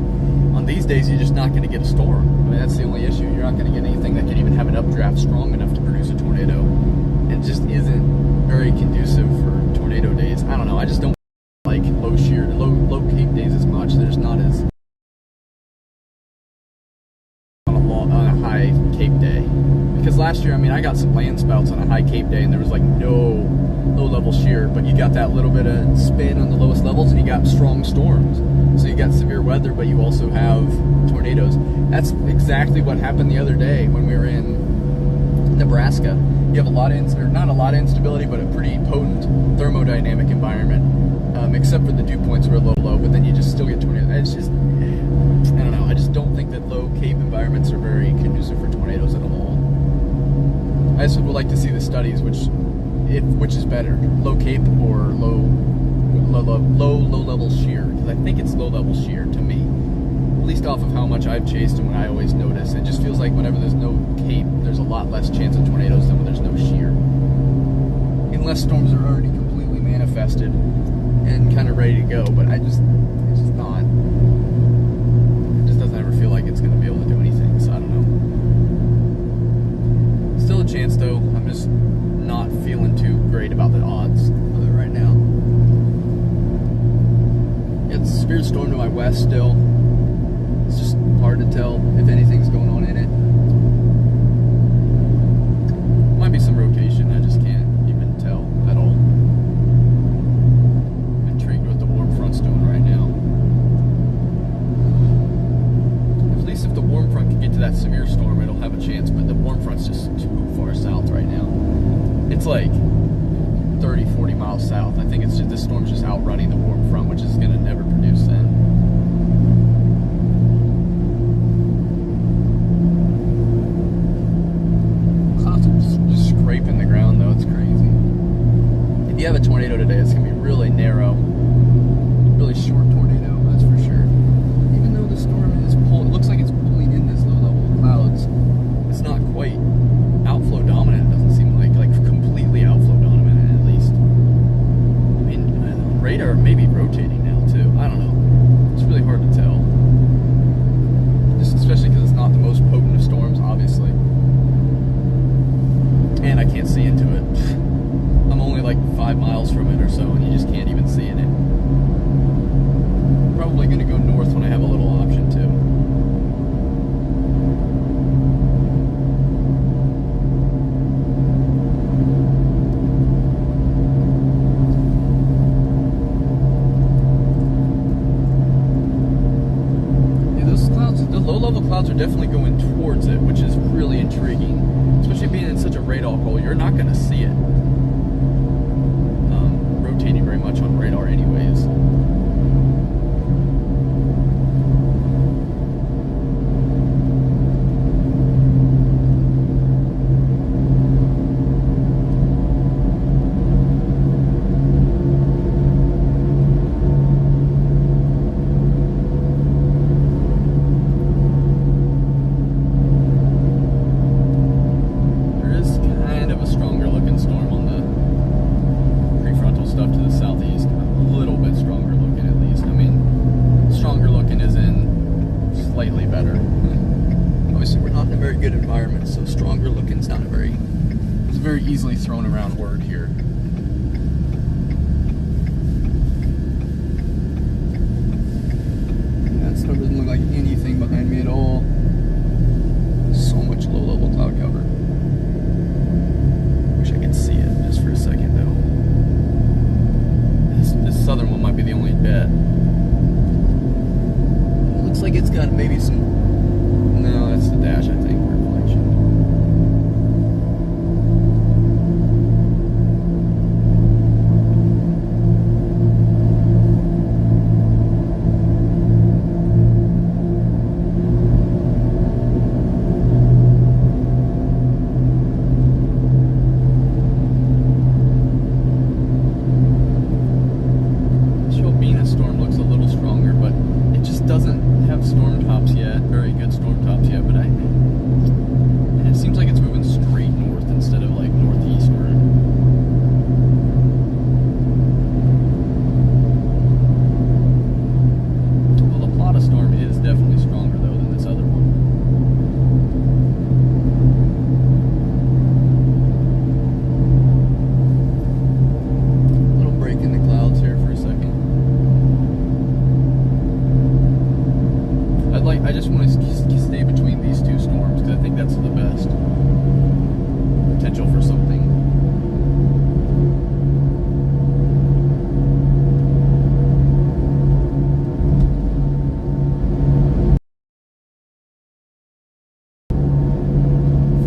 on these days you're just not going to get a storm. I mean, that's the only issue. You're not going to get anything that can even have an updraft strong enough to produce a tornado. It just isn't very conducive for tornado days. I don't know, I just don't like low cape days as much. There's not as on a high cape day. Because last year, I mean, I got some land spouts on a high cape day and there was like no low level shear, but you got that little bit of spin on the lowest levels and you got strong storms. So you got severe weather, but you also have tornadoes. That's exactly what happened the other day when we were in Nebraska. You have a lot of, or not a lot of instability, but a pretty potent thermodynamic environment, except for the dew points were low, but then you just still get tornadoes. It's just, I don't know, I just don't think that low cape environments are very conducive for tornadoes at all. I just would like to see the studies, which is better, low cape or low level shear, because I think it's low level shear to me, at least off of how much I've chased and what I always notice. It just feels like whenever there's no cape, there's a lot less chance of tornadoes than when there's no shear, unless storms are already completely manifested and kind of ready to go. But it's just not. It just doesn't ever feel like it's going to be able to do anything. So I don't know. Still a chance though. I'm just not feeling too great about the odds of it right now. It's a severe storm to my west still. It's just hard to tell if anything's going on in it. Might be some rotation, I just can't even tell at all. I'm intrigued what the warm front's doing right now. At least if the warm front can get to that severe storm, it'll have a chance, but the warm front's just too far south right now. It's like 30, 40 miles south. I think it's just, this storm's just outrunning the warm front, which is gonna never produce then. Scraping the ground though, it's crazy. If you have a tornado today, it's gonna be really narrow, really short tornado, that's for sure. Even though the storm is it looks like it's pulling in this low level of clouds, it's not quite outflow dominant. It doesn't seem like completely outflow dominant at least. I mean, radar may be rotating now too. I don't know. It's really hard to tell. Just especially because it's not the most potent of storms, obviously. And I can't see into it. I'm only like 5 miles from it or so, and you just can't even see in it. Probably going to go north when I have a little option too. Yeah, those clouds, the low-level clouds are definitely going towards it, which is really intriguing. Especially being in such a radar hole, you're not going to see it rotating very much on radar anyways. Good environment, so stronger looking is not a very, it's a very easily thrown around word here. That stuff doesn't look like anything behind me at all. So much low level cloud cover. Wish I could see it just for a second though. This southern one might be the only bet. It looks like it's got maybe some. No, that's the dash, I think. Storm looks a little stronger, but it just doesn't have storm tops yet, very good storm tops yet, but I I just want to stay between these two storms because I think that's the best potential for something.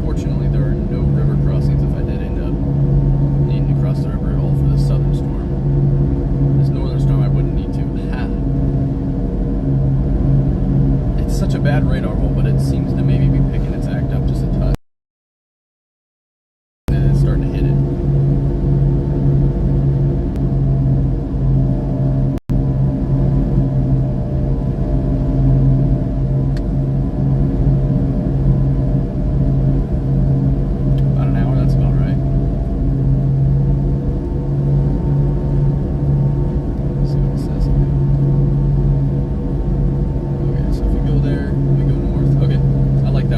Fortunately, there are no river crossings if I did end up needing to cross the river at all for this southern storm. This northern storm I wouldn't need to. It's such a bad radar hole, but it seems to maybe be picking its act up just a touch. And it's starting to hit it. About an hour, that's about right. Let's see what it says. Okay, so if we go there, we go north. Okay, I like that.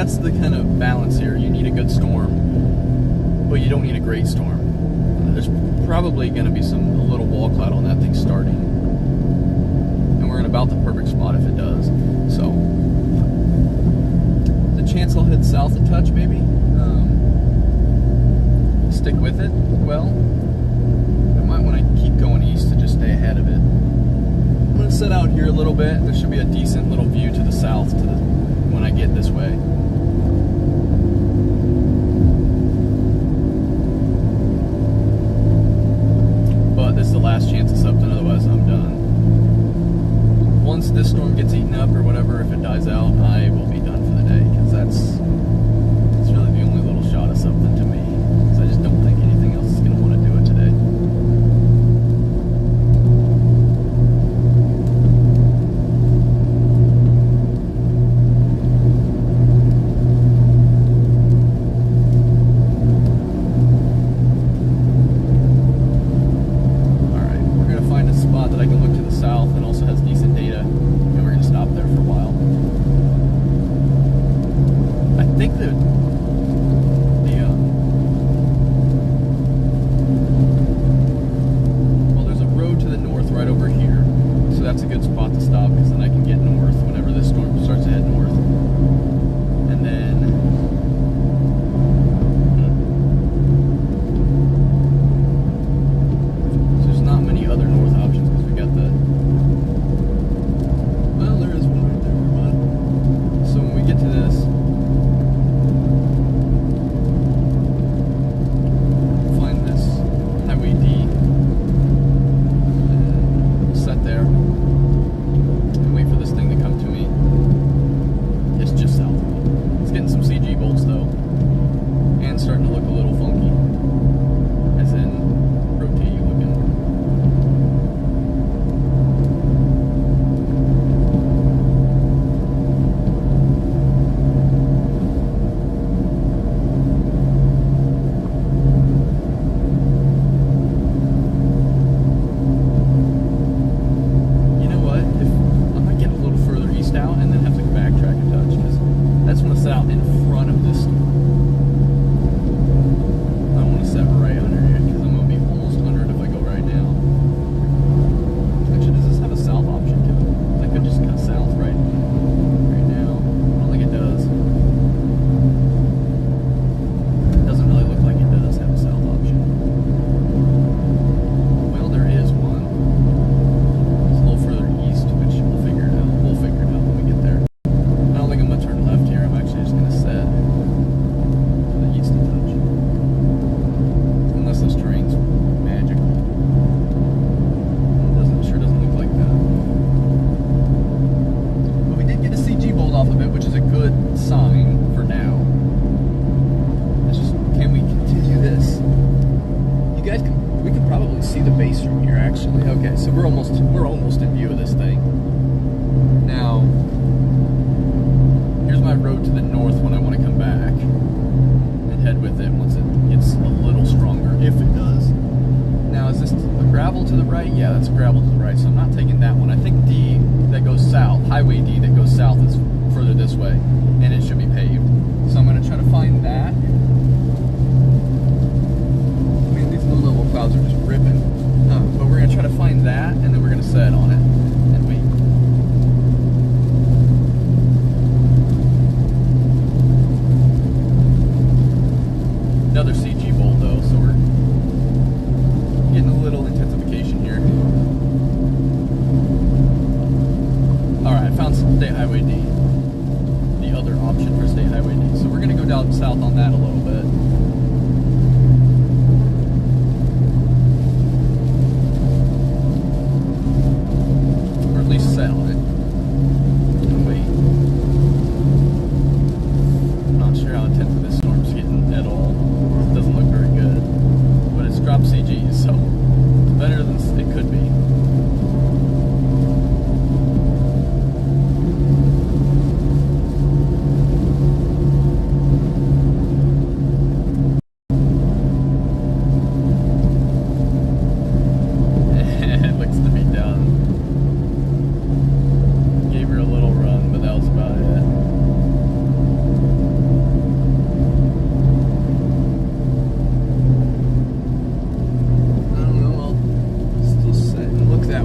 that's the kind of balance here. You need a good storm, but you don't need a great storm. There's probably going to be a little wall cloud on that thing starting, and we're in about the perfect spot if it does. So the chance I'll head south a touch, maybe. Stick with it. Well, I might want to keep going east to just stay ahead of it. I'm going to set out here a little bit. There should be a decent little view to the south when I get this way. But this is the last chance of something, otherwise I'm done. Once this storm gets eaten up or whatever, if it dies out, I will be done for the day, because that's really the only little shot of something to me. I just don't think anything else is going to want to do it today. Alright, we're going to find a spot that I can look to the south and also has decent data, and we're going to stop there for a while. I think that right over here, so that's a good spot to stop, because then I can get north whenever this storm starts to head north. And then so there's not many other north options, because we got well, there is one right there, but so when we get to this, find this highway D there and wait for this thing to come to me. It's just south of me. It's getting some CG bolts though, and starting to look a little funky, as in rotate looking. Out in front of this storm. I want to set right under it, because I'm going to be almost under it if I go right now. Actually, does this have a south option to it? I could just cut south right now. I don't think it does. It doesn't really look like it does have a south option. Well, there is one. It's a little further east, which we'll figure it out. We'll figure it out when we get there. I don't think I'm going to turn left here. I'm actually just going to set to the east a touch. Unless this terrain's magical. It sure doesn't look like that. But we did get a CG bolt off of it, which is a good sign for now. It's just, can we continue this? You guys we could probably see the base from here, actually. Okay, so we're almost in view of this thing. Now, here's my road to the north when I want to come back and head with it once it gets a little stronger, if it does. Now, is this a gravel to the right? Yeah, that's gravel to the right, so I'm not taking that one. I think D that goes south, Highway D that goes south, is further this way, and it should be paved. So I'm going to try to find that. I mean, these low-level clouds are just ripping. But we're going to try to find that, and then we're going to set on it and wait. Another CG bolt though, so we're getting a little intensification here. Alright, I found State Highway D. The other option for State Highway D. So we're going to go down south on that a little bit.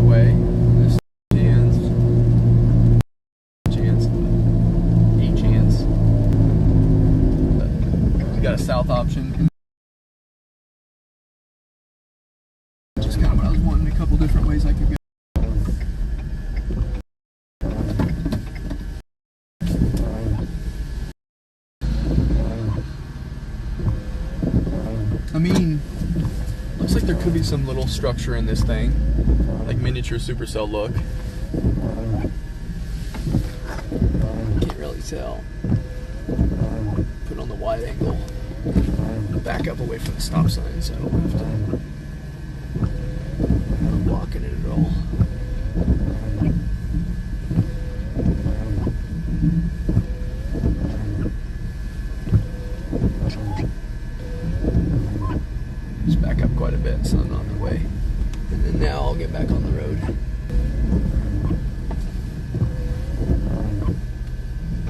away. This chance. We got a south option. Just kind of what I was wanting, a couple different ways I could go. I mean, looks like there could be some little structure in this thing, like miniature supercell look. Can't really tell. Put on the wide angle. Back up away from the stop sign so I don't have to. I'm not blocking it at all. Just back up quite a bit so I'm not in the way. And then now I'll get back on the road.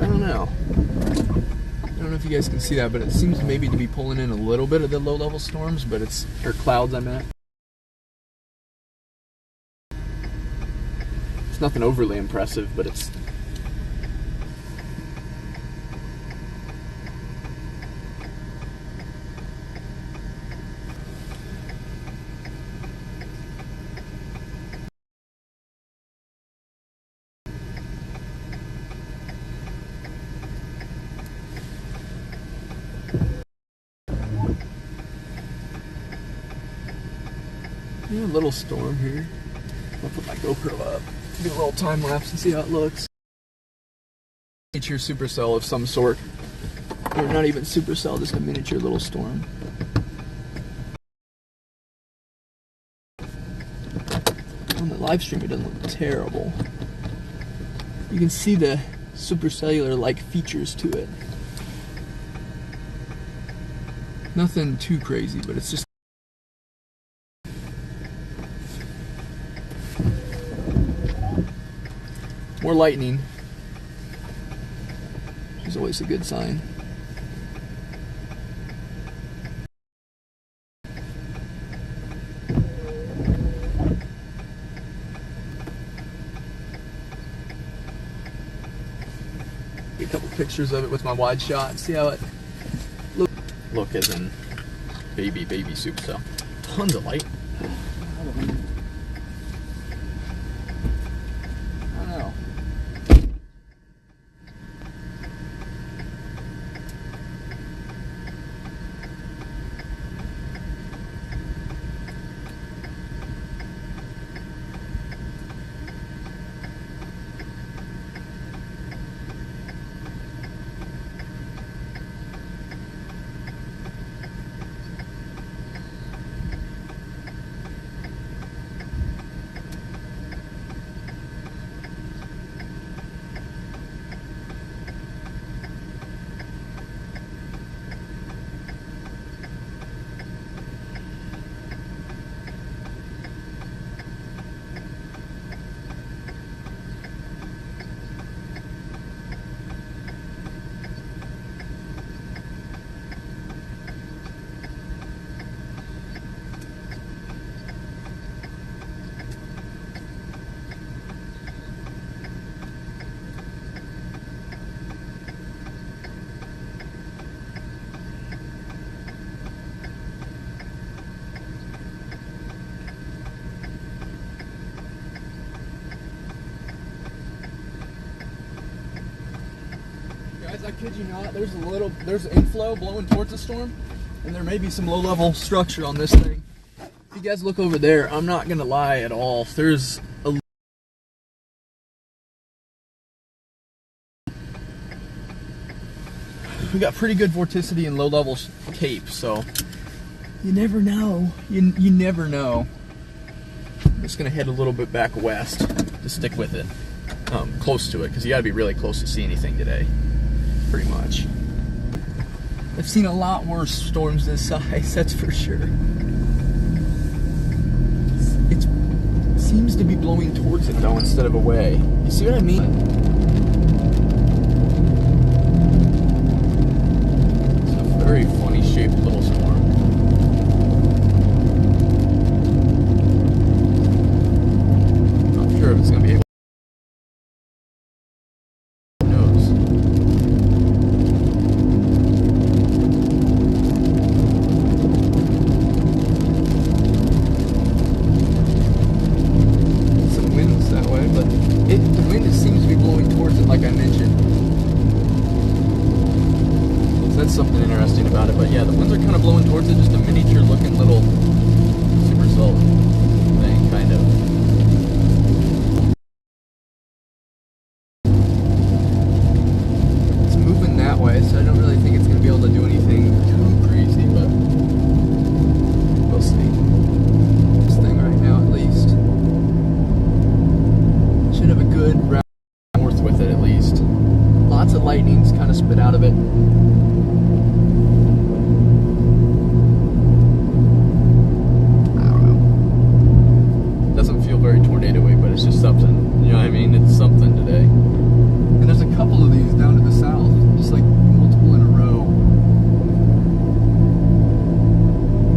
I don't know. I don't know if you guys can see that, but it seems maybe to be pulling in a little bit of the low-level storms, but it's, or clouds I meant. It's nothing overly impressive, but it's a little storm here. I'll put my GoPro up, do a little time lapse and see how it looks. Miniature supercell of some sort, or not even supercell, just a miniature little storm. On the live stream, it doesn't look terrible. You can see the supercellular-like features to it. Nothing too crazy, but it's just more lightning, which is always a good sign. Get a couple pictures of it with my wide shot and see how it look as in baby supercell. Tons of light. I kid you not, there's inflow blowing towards the storm, and there may be some low-level structure on this thing. If you guys look over there, I'm not gonna lie at all. There's a we got pretty good vorticity and low-level cape, so you never know. You never know. I'm just gonna head a little bit back west to stick with it, close to it, because you gotta be really close to see anything today. Pretty much. I've seen a lot worse storms this size, that's for sure. It seems to be blowing towards it though instead of away. You see what I mean? It's a very funny shaped little storm. like I mentioned. So that's something interesting about it. But yeah, the winds are kind of blowing towards it, just a miniature looking little supercell thing, kind of. It's moving that way, so I don't really think it's going to be able to do anything too crazy, but we'll see. This thing right now, at least, should have a good round north with it, at least. Lots of lightning's kind of spit out of it. It's just something, you know what I mean? It's something today. And there's a couple of these down to the south, just like multiple in a row.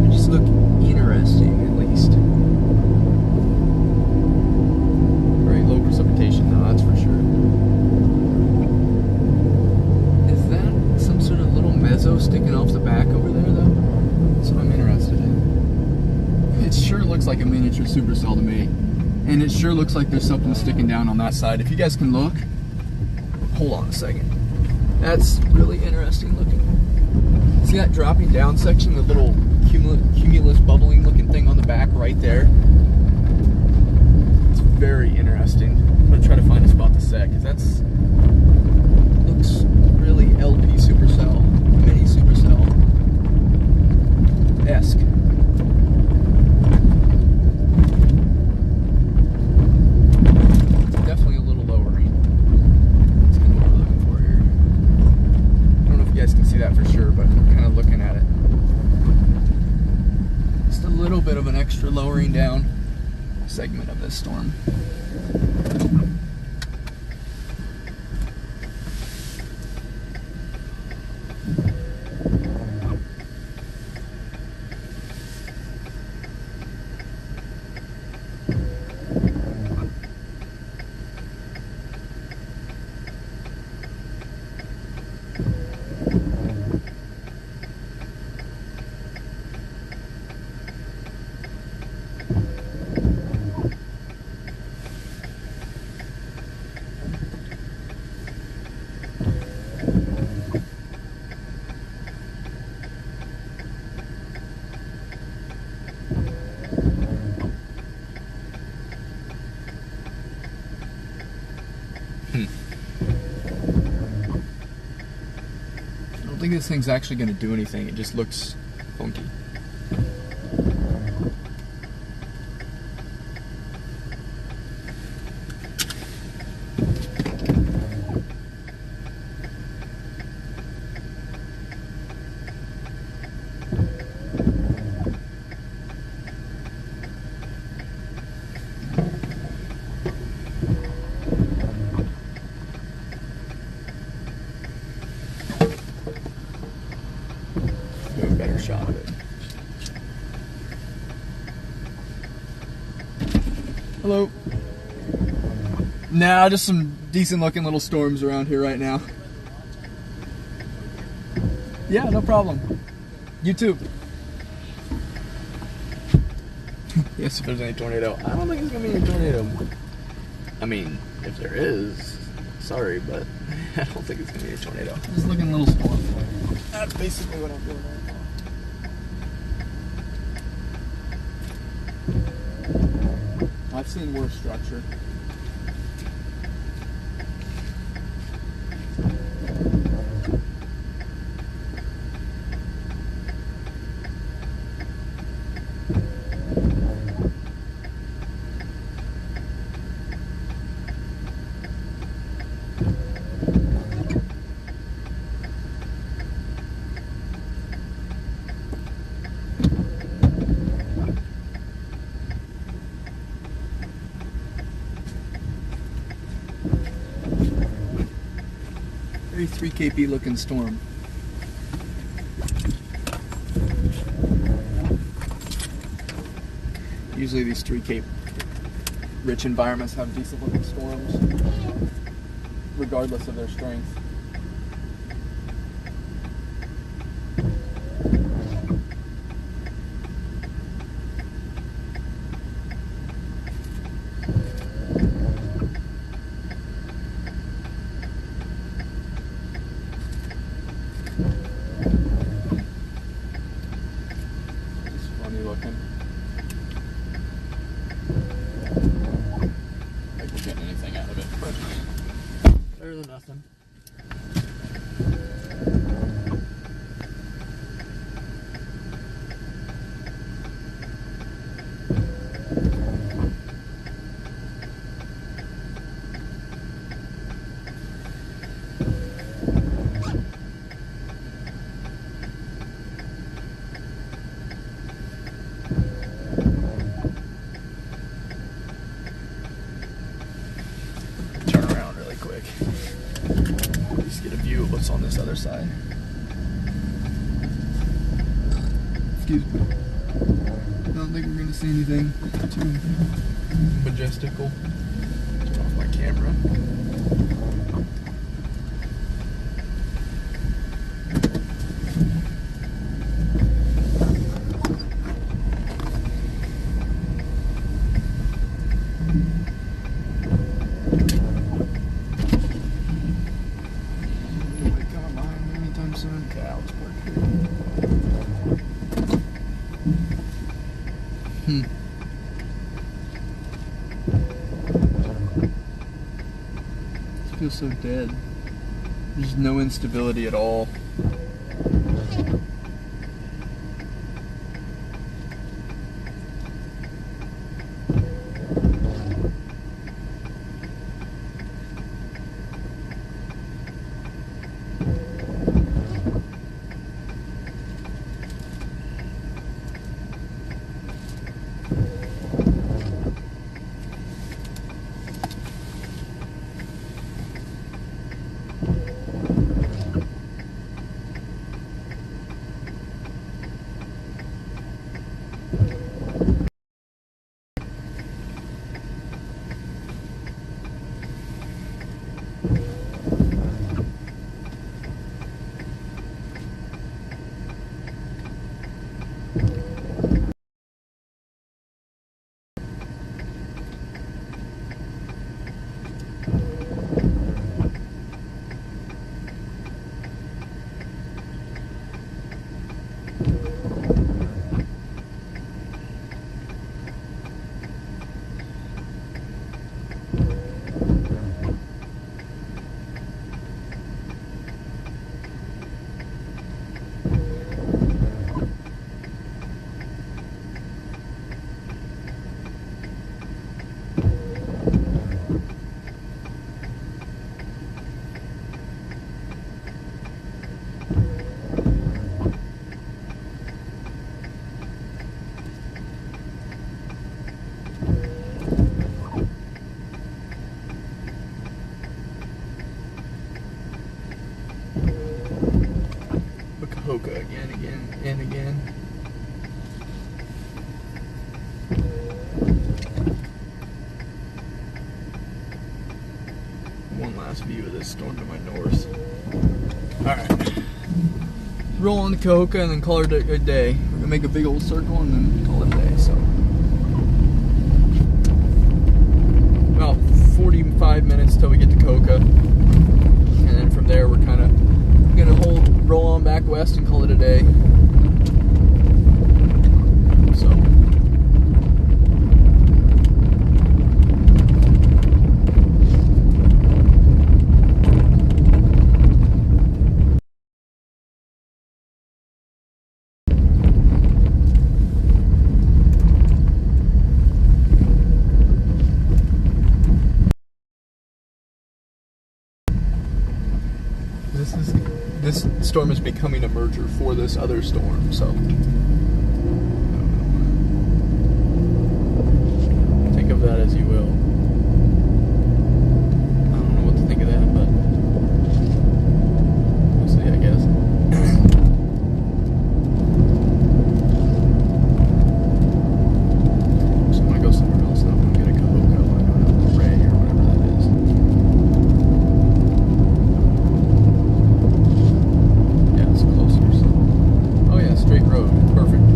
They just look interesting, at least. Very low precipitation, though, that's for sure. Is that some sort of little mezzo sticking off the back over there, though? That's what I'm interested in. It sure looks like a miniature supercell to me. And it sure looks like there's something sticking down on that side. If you guys can look, hold on a second. That's really interesting looking. See that dropping down section, the little cumulus bubbling looking thing on the back right there? It's very interesting. I'm gonna try to find a spot to set, because that's looks really LP supercell, mini supercell-esque. That for sure, but we're kind of looking at it. Just a little bit of an extra lowering down segment of this storm. I don't think this thing's actually going to do anything. It just looks funky. Better shot of it. Hello. Nah, just some decent looking little storms around here right now. Yeah, no problem. You too. Yes, if there's any tornado. I don't think it's gonna be any tornado. I mean, if there is, sorry, but I don't think it's gonna be a tornado. Just looking a little storm. That's basically what I'm doing right now. I've seen worse structure. Very 3 kp looking storm. Usually these 3 kp rich environments have decent looking storms, regardless of their strength. than nothing. Just get a view of what's on this other side. Excuse me. I don't think we're going to see anything too majestical. Turn off my camera. It feels so dead. There's no instability at all. Again and again. One last view of this storm to my north. Alright. Roll on the 𝑘𝙬𝙬 and then call it a day. We're gonna make a big old circle and then call it a day. So about 45 minutes till we get to 𝑘𝙬𝙬. And then from there we're kind of gonna roll on back west and call it a day. So this storm is becoming a merger for this other storm, so think of that as you will. I don't know what to think of that, but we'll see, I guess. So I'm gonna go somewhere else though. I'm gonna get a 𝑘𝙬𝙬. I don't know, Ray or whatever that is. Straight road, perfect.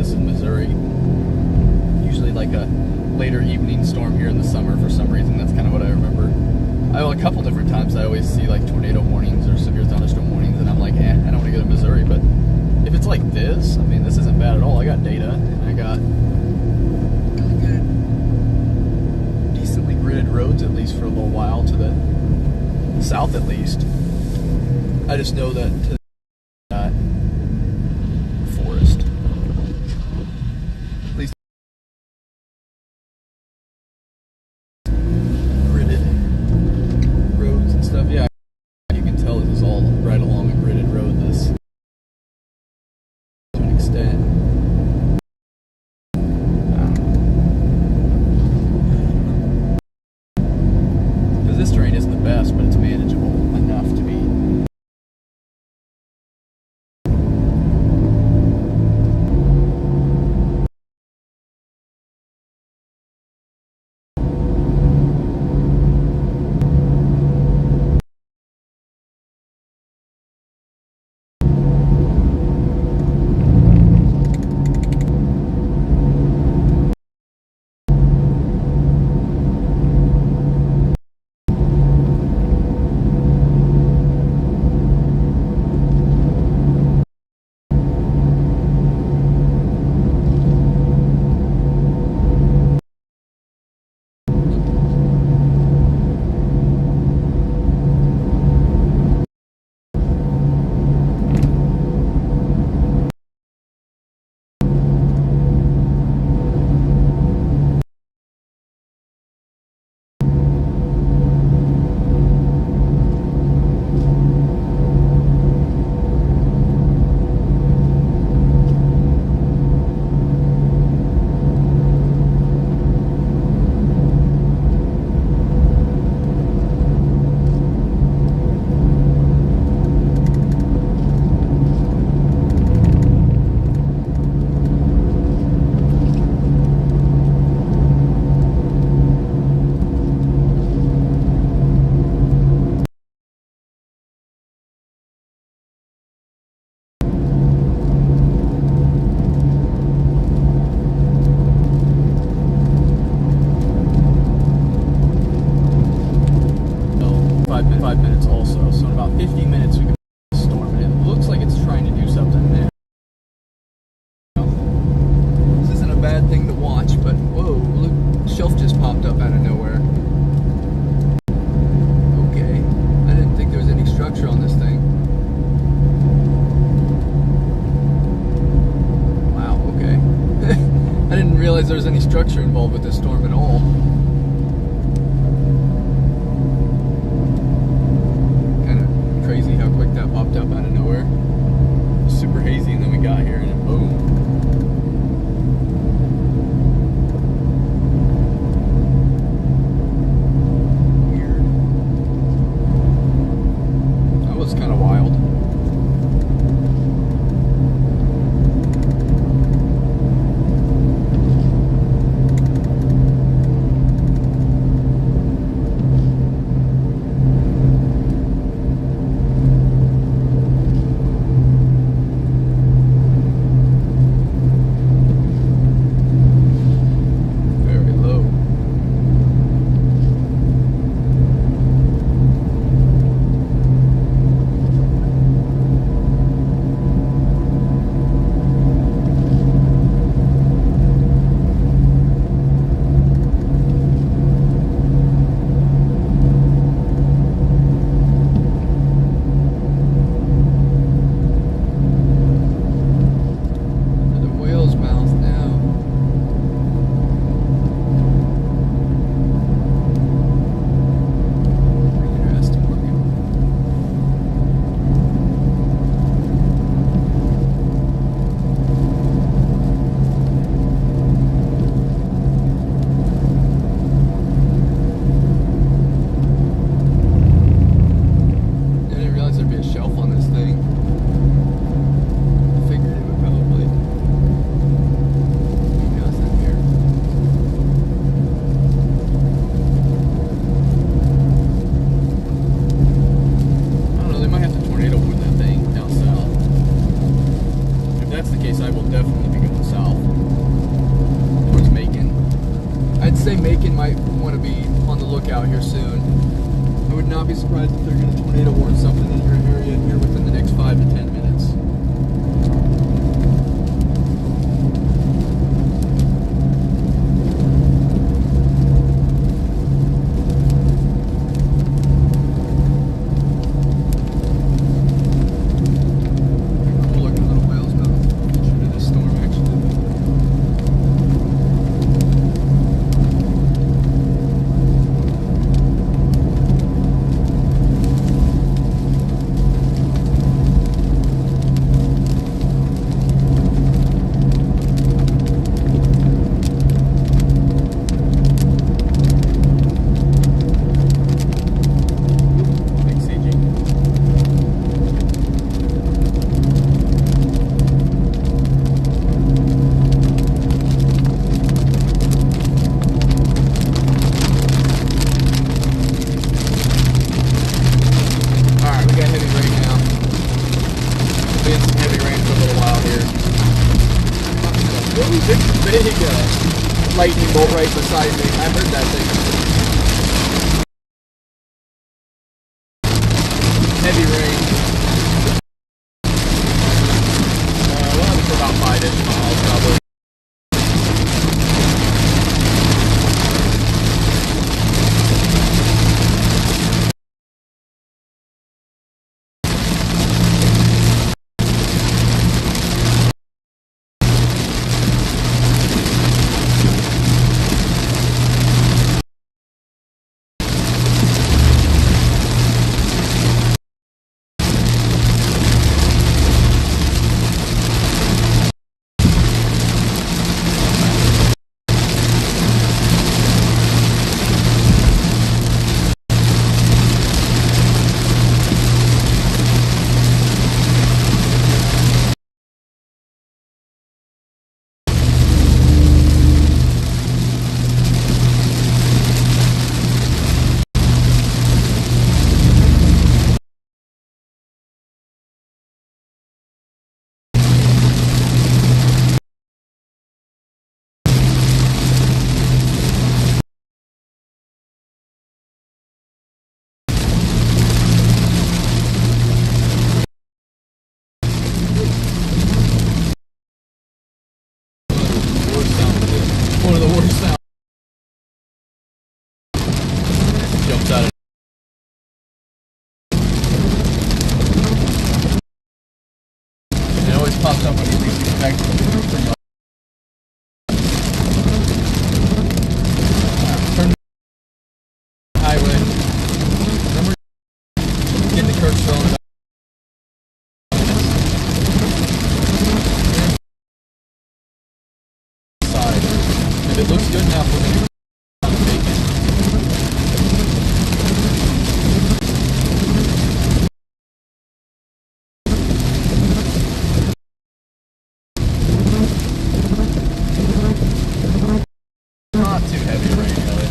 this is Missouri. Usually like a later evening storm here in the summer for some reason. That's kind of what I remember. A couple different times I always see like tornado warnings or severe thunderstorm warnings, and I'm like, I don't want to go to Missouri. But if it's like this, I mean, this isn't bad at all. I got data, and I got really good, decently gridded roads, at least for a little while, to the south at least. I just know that to forest. At least gridded roads and stuff. Yeah, you can tell this is all right along a gridded road, this, to an extent. Because this terrain isn't the best, but it's manageable enough to be. Five minutes also, so in about 15 minutes we can storm. And it looks like it's trying to do something there. This isn't a bad thing to watch, but whoa, look, shelf just popped up out of nowhere. Okay, I didn't think there was any structure on this thing. Wow, okay. I didn't realize there was any structure involved with this storm at all. Crazy how quick that popped up out of nowhere. Super hazy, and then we got here and then boom. Weird. That was kind of wild. Macon might want to be on the lookout here soon. I would not be surprised if they're going to tornado warn something in your area here within the next 5 to 10 minutes. Big lightning bolt right beside me. I heard that thing. Heavy rain. We'll have it for about 5-ish miles probably. One of the worst sounds. Jumps out of it always pops up when you least expect it. Turn the highway. Remember getting the Kirksville in about side. If it looks good enough, we're going to not too heavy rain, really.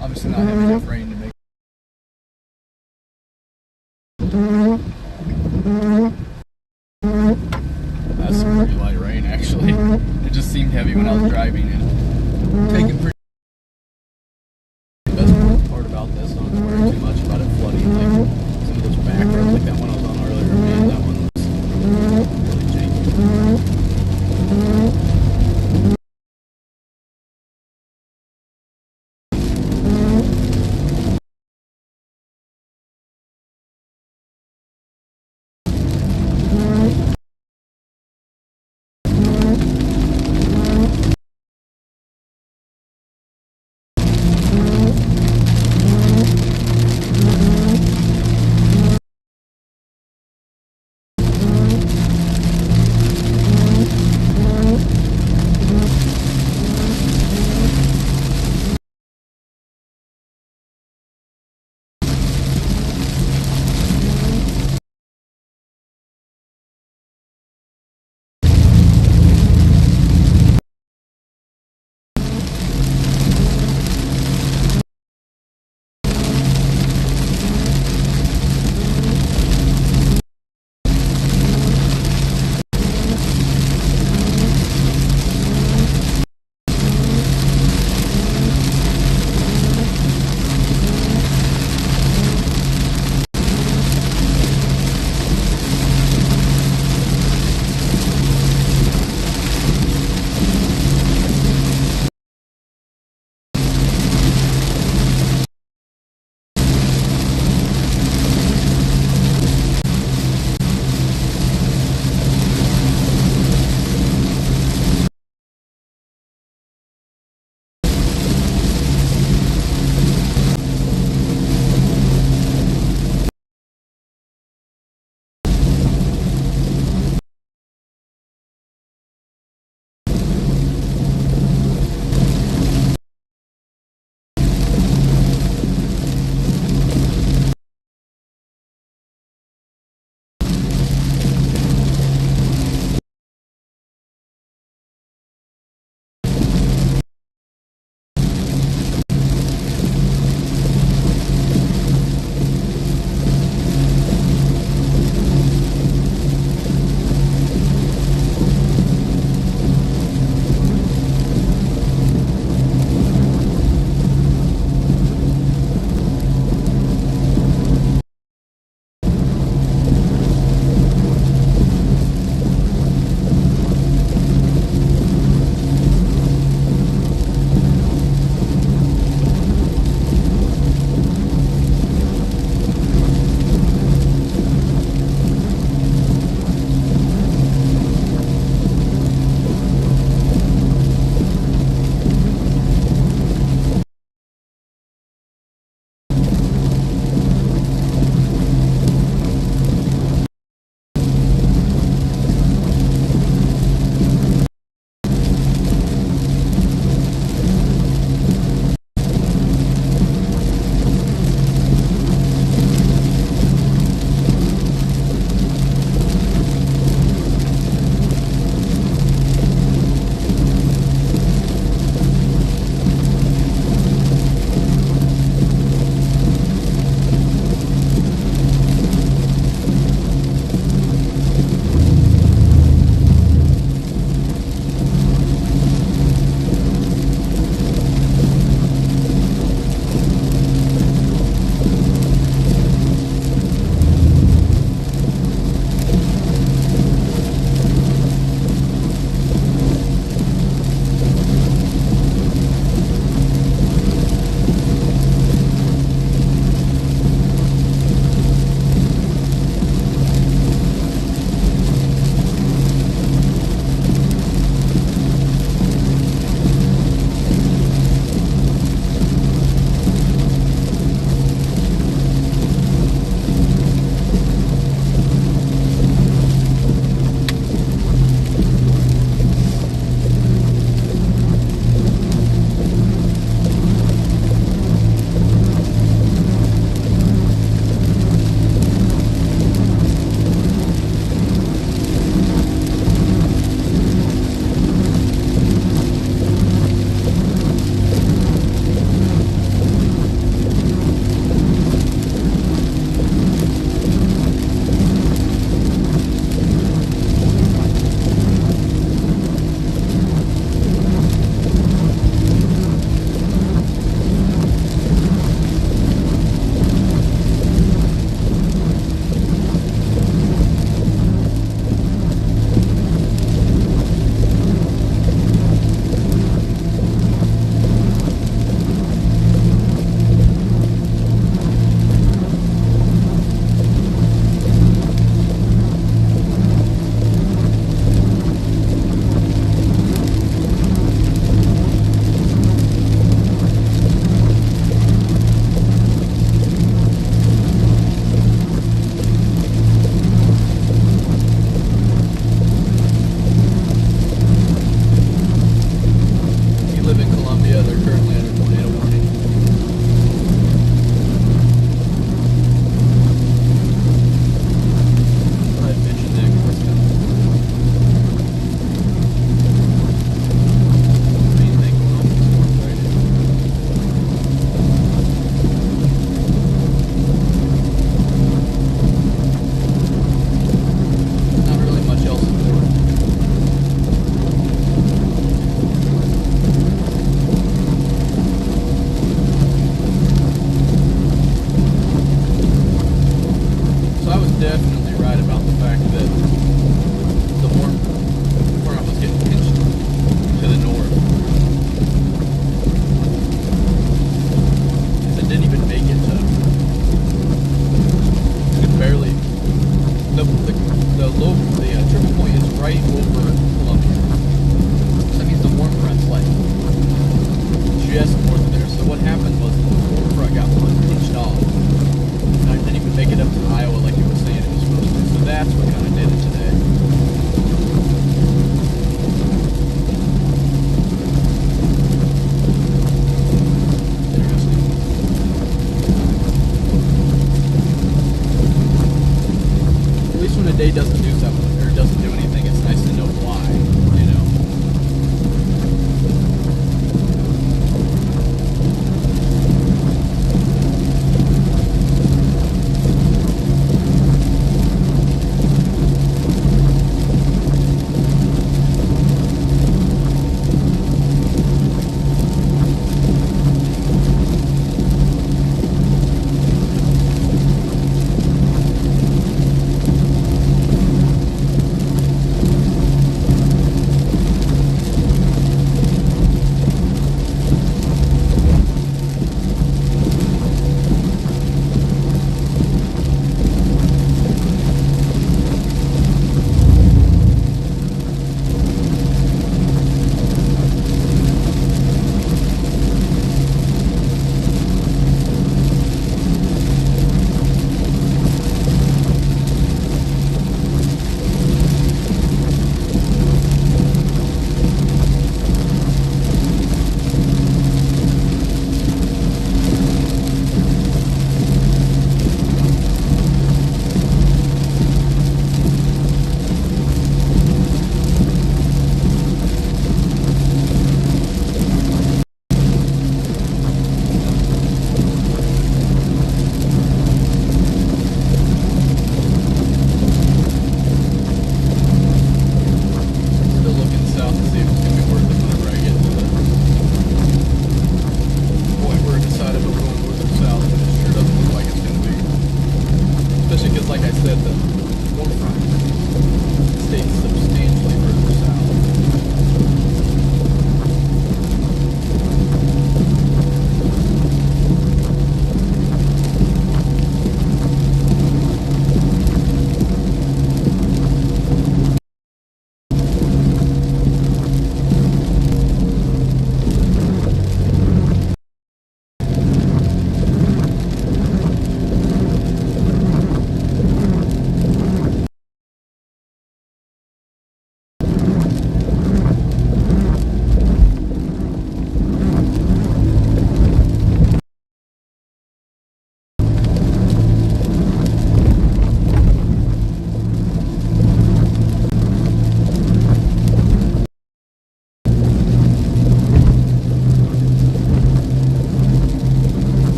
Obviously not heavy enough rain to make. That's some pretty light rain, actually. It just seemed heavy when I was driving and taking pretty. The best part about this, I don't worry too much about it flooding like some of those back roads, like that one I was on earlier. Man, that one was really janky. day doesn't do something or doesn't do anything, it's nice to know why, you know.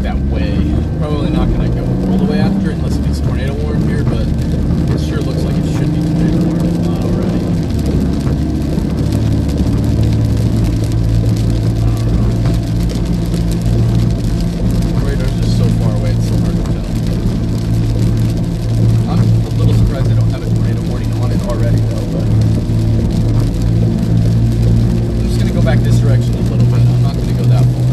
that way. Probably not going to go all the way after it unless it gets tornado warm here, but it sure looks like it should be tornado warm if not already. The radar's just so far away, it's so hard to tell. I'm a little surprised they don't have a tornado warning on it already though, but I'm just going to go back this direction a little bit. I'm not going to go that far.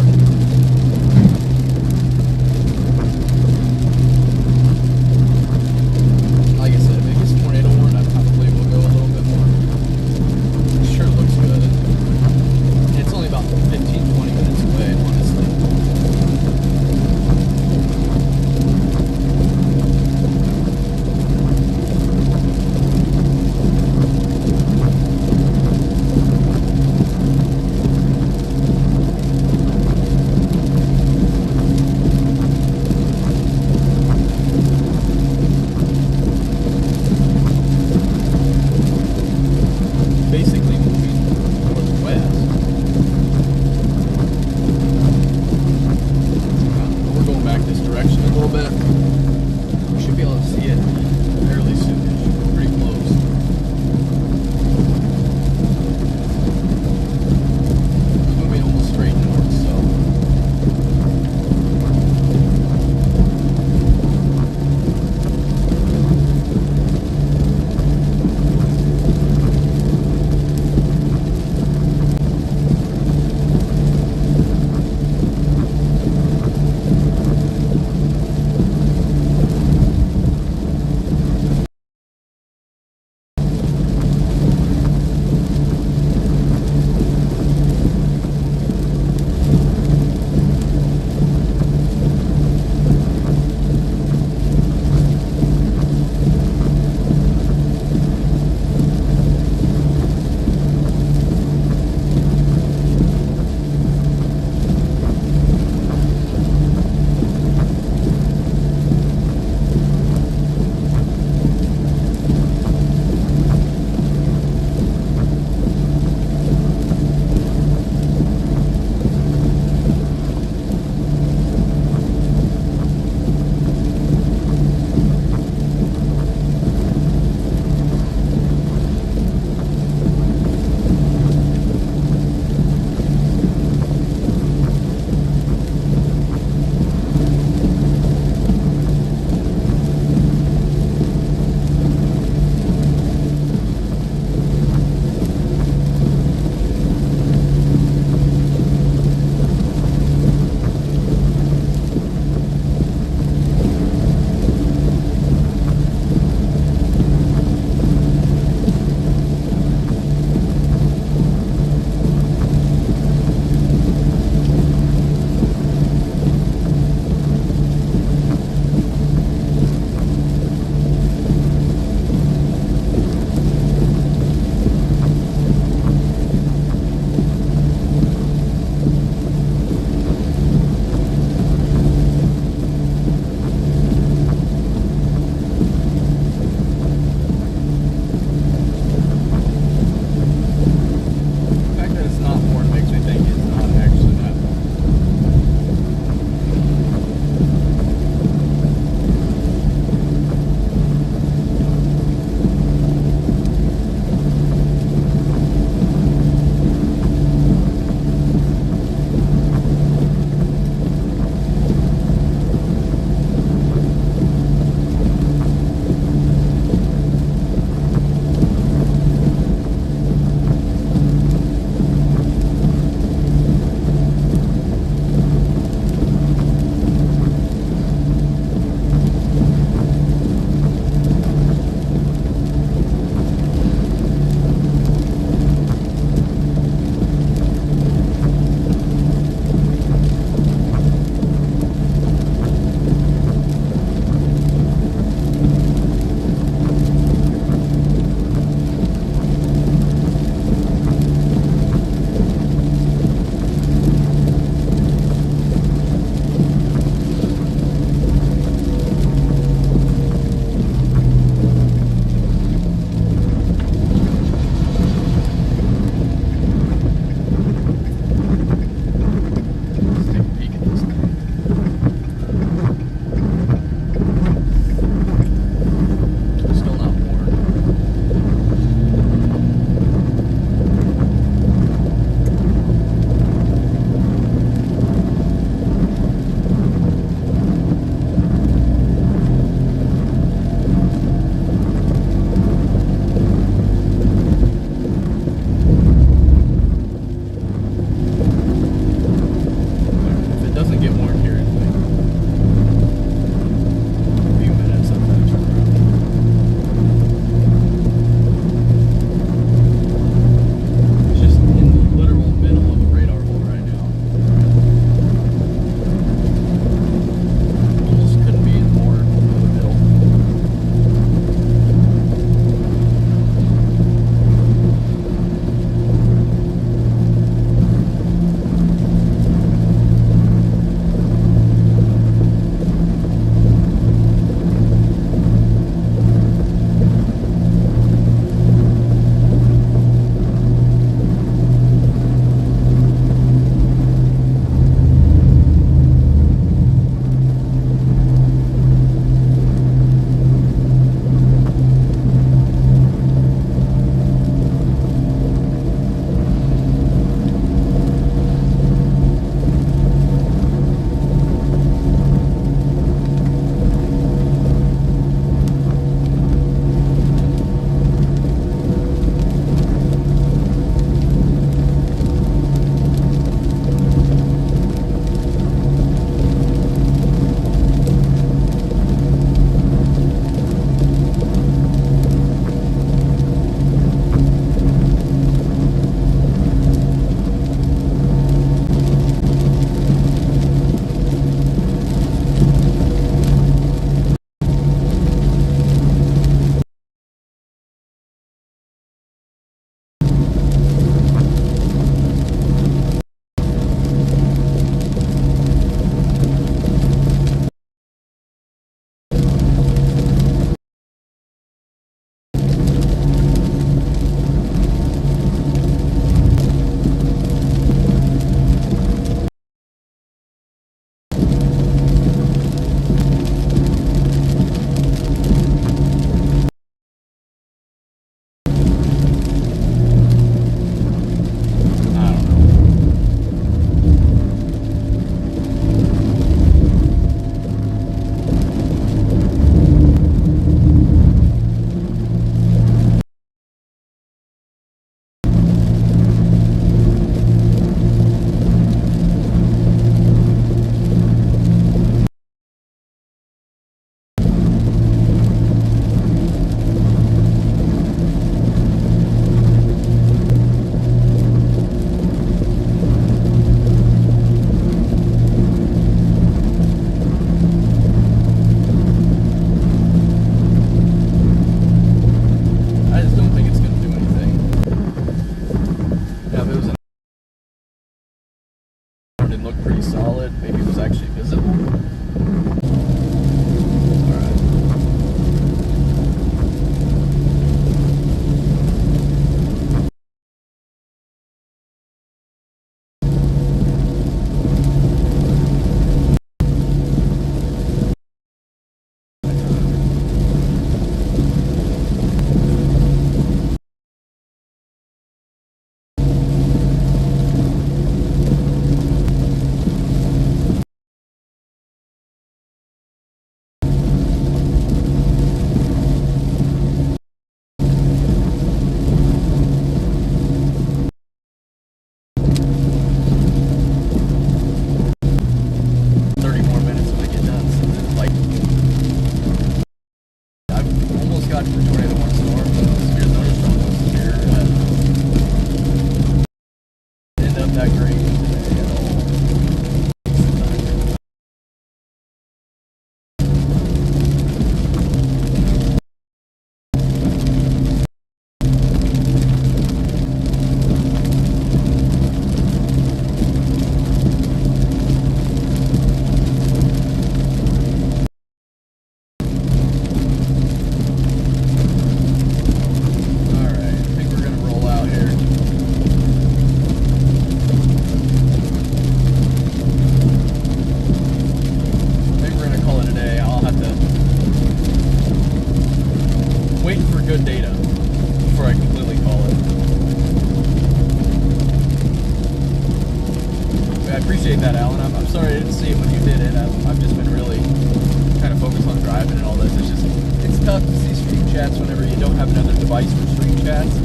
device for stream chats,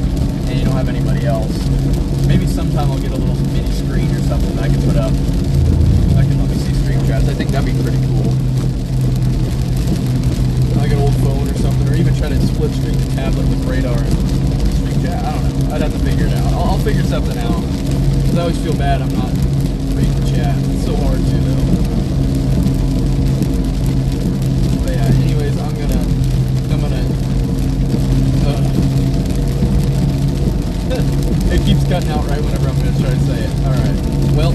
and you don't have anybody else. Maybe sometime I'll get a little mini screen or something that I can put up. I can let me see stream chats. I think that'd be pretty cool. Like an old phone or something, or even try to split screen the tablet with radar and stream chat. I don't know. I'd have to figure it out. I'll figure something out. Because I always feel bad I'm not reading the chat. It's so hard to, though. But yeah, anyways, I'm gonna it keeps cutting out right whenever I'm gonna try to say it. Alright. Well,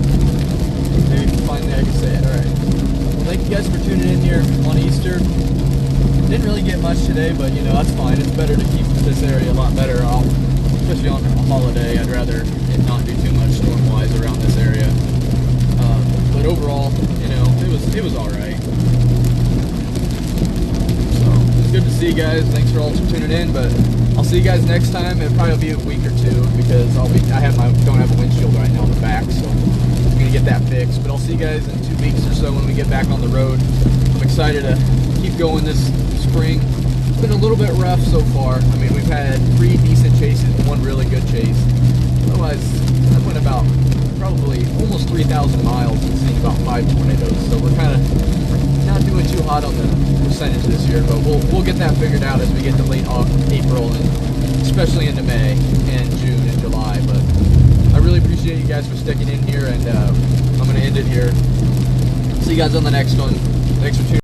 maybe finally I can say it. Alright. Well, thank you guys for tuning in here on Easter. Didn't really get much today, but you know, that's fine. It's better to keep this area a lot better off, especially on a holiday. I'd rather it not do too much storm-wise around this area. But overall, you know, it was alright. So, it's good to see you guys. Thanks for all tuning in, but I'll see you guys next time. It'll probably be a week or two because don't have a windshield right now on the back, so I'm gonna get that fixed. But I'll see you guys in 2 weeks or so when we get back on the road. I'm excited to keep going this spring. It's been a little bit rough so far. I mean, we've had 3 decent chases and 1 really good chase. Otherwise, I went about probably almost 3,000 miles and seen about 5 tornadoes. So we're kind of not doing too hot on the percentage this year, but we'll get that figured out as we get to late April and especially into May and June and July. But I really appreciate you guys for sticking in here, and I'm going to end it here. See you guys on the next one. Thanks for tuning in.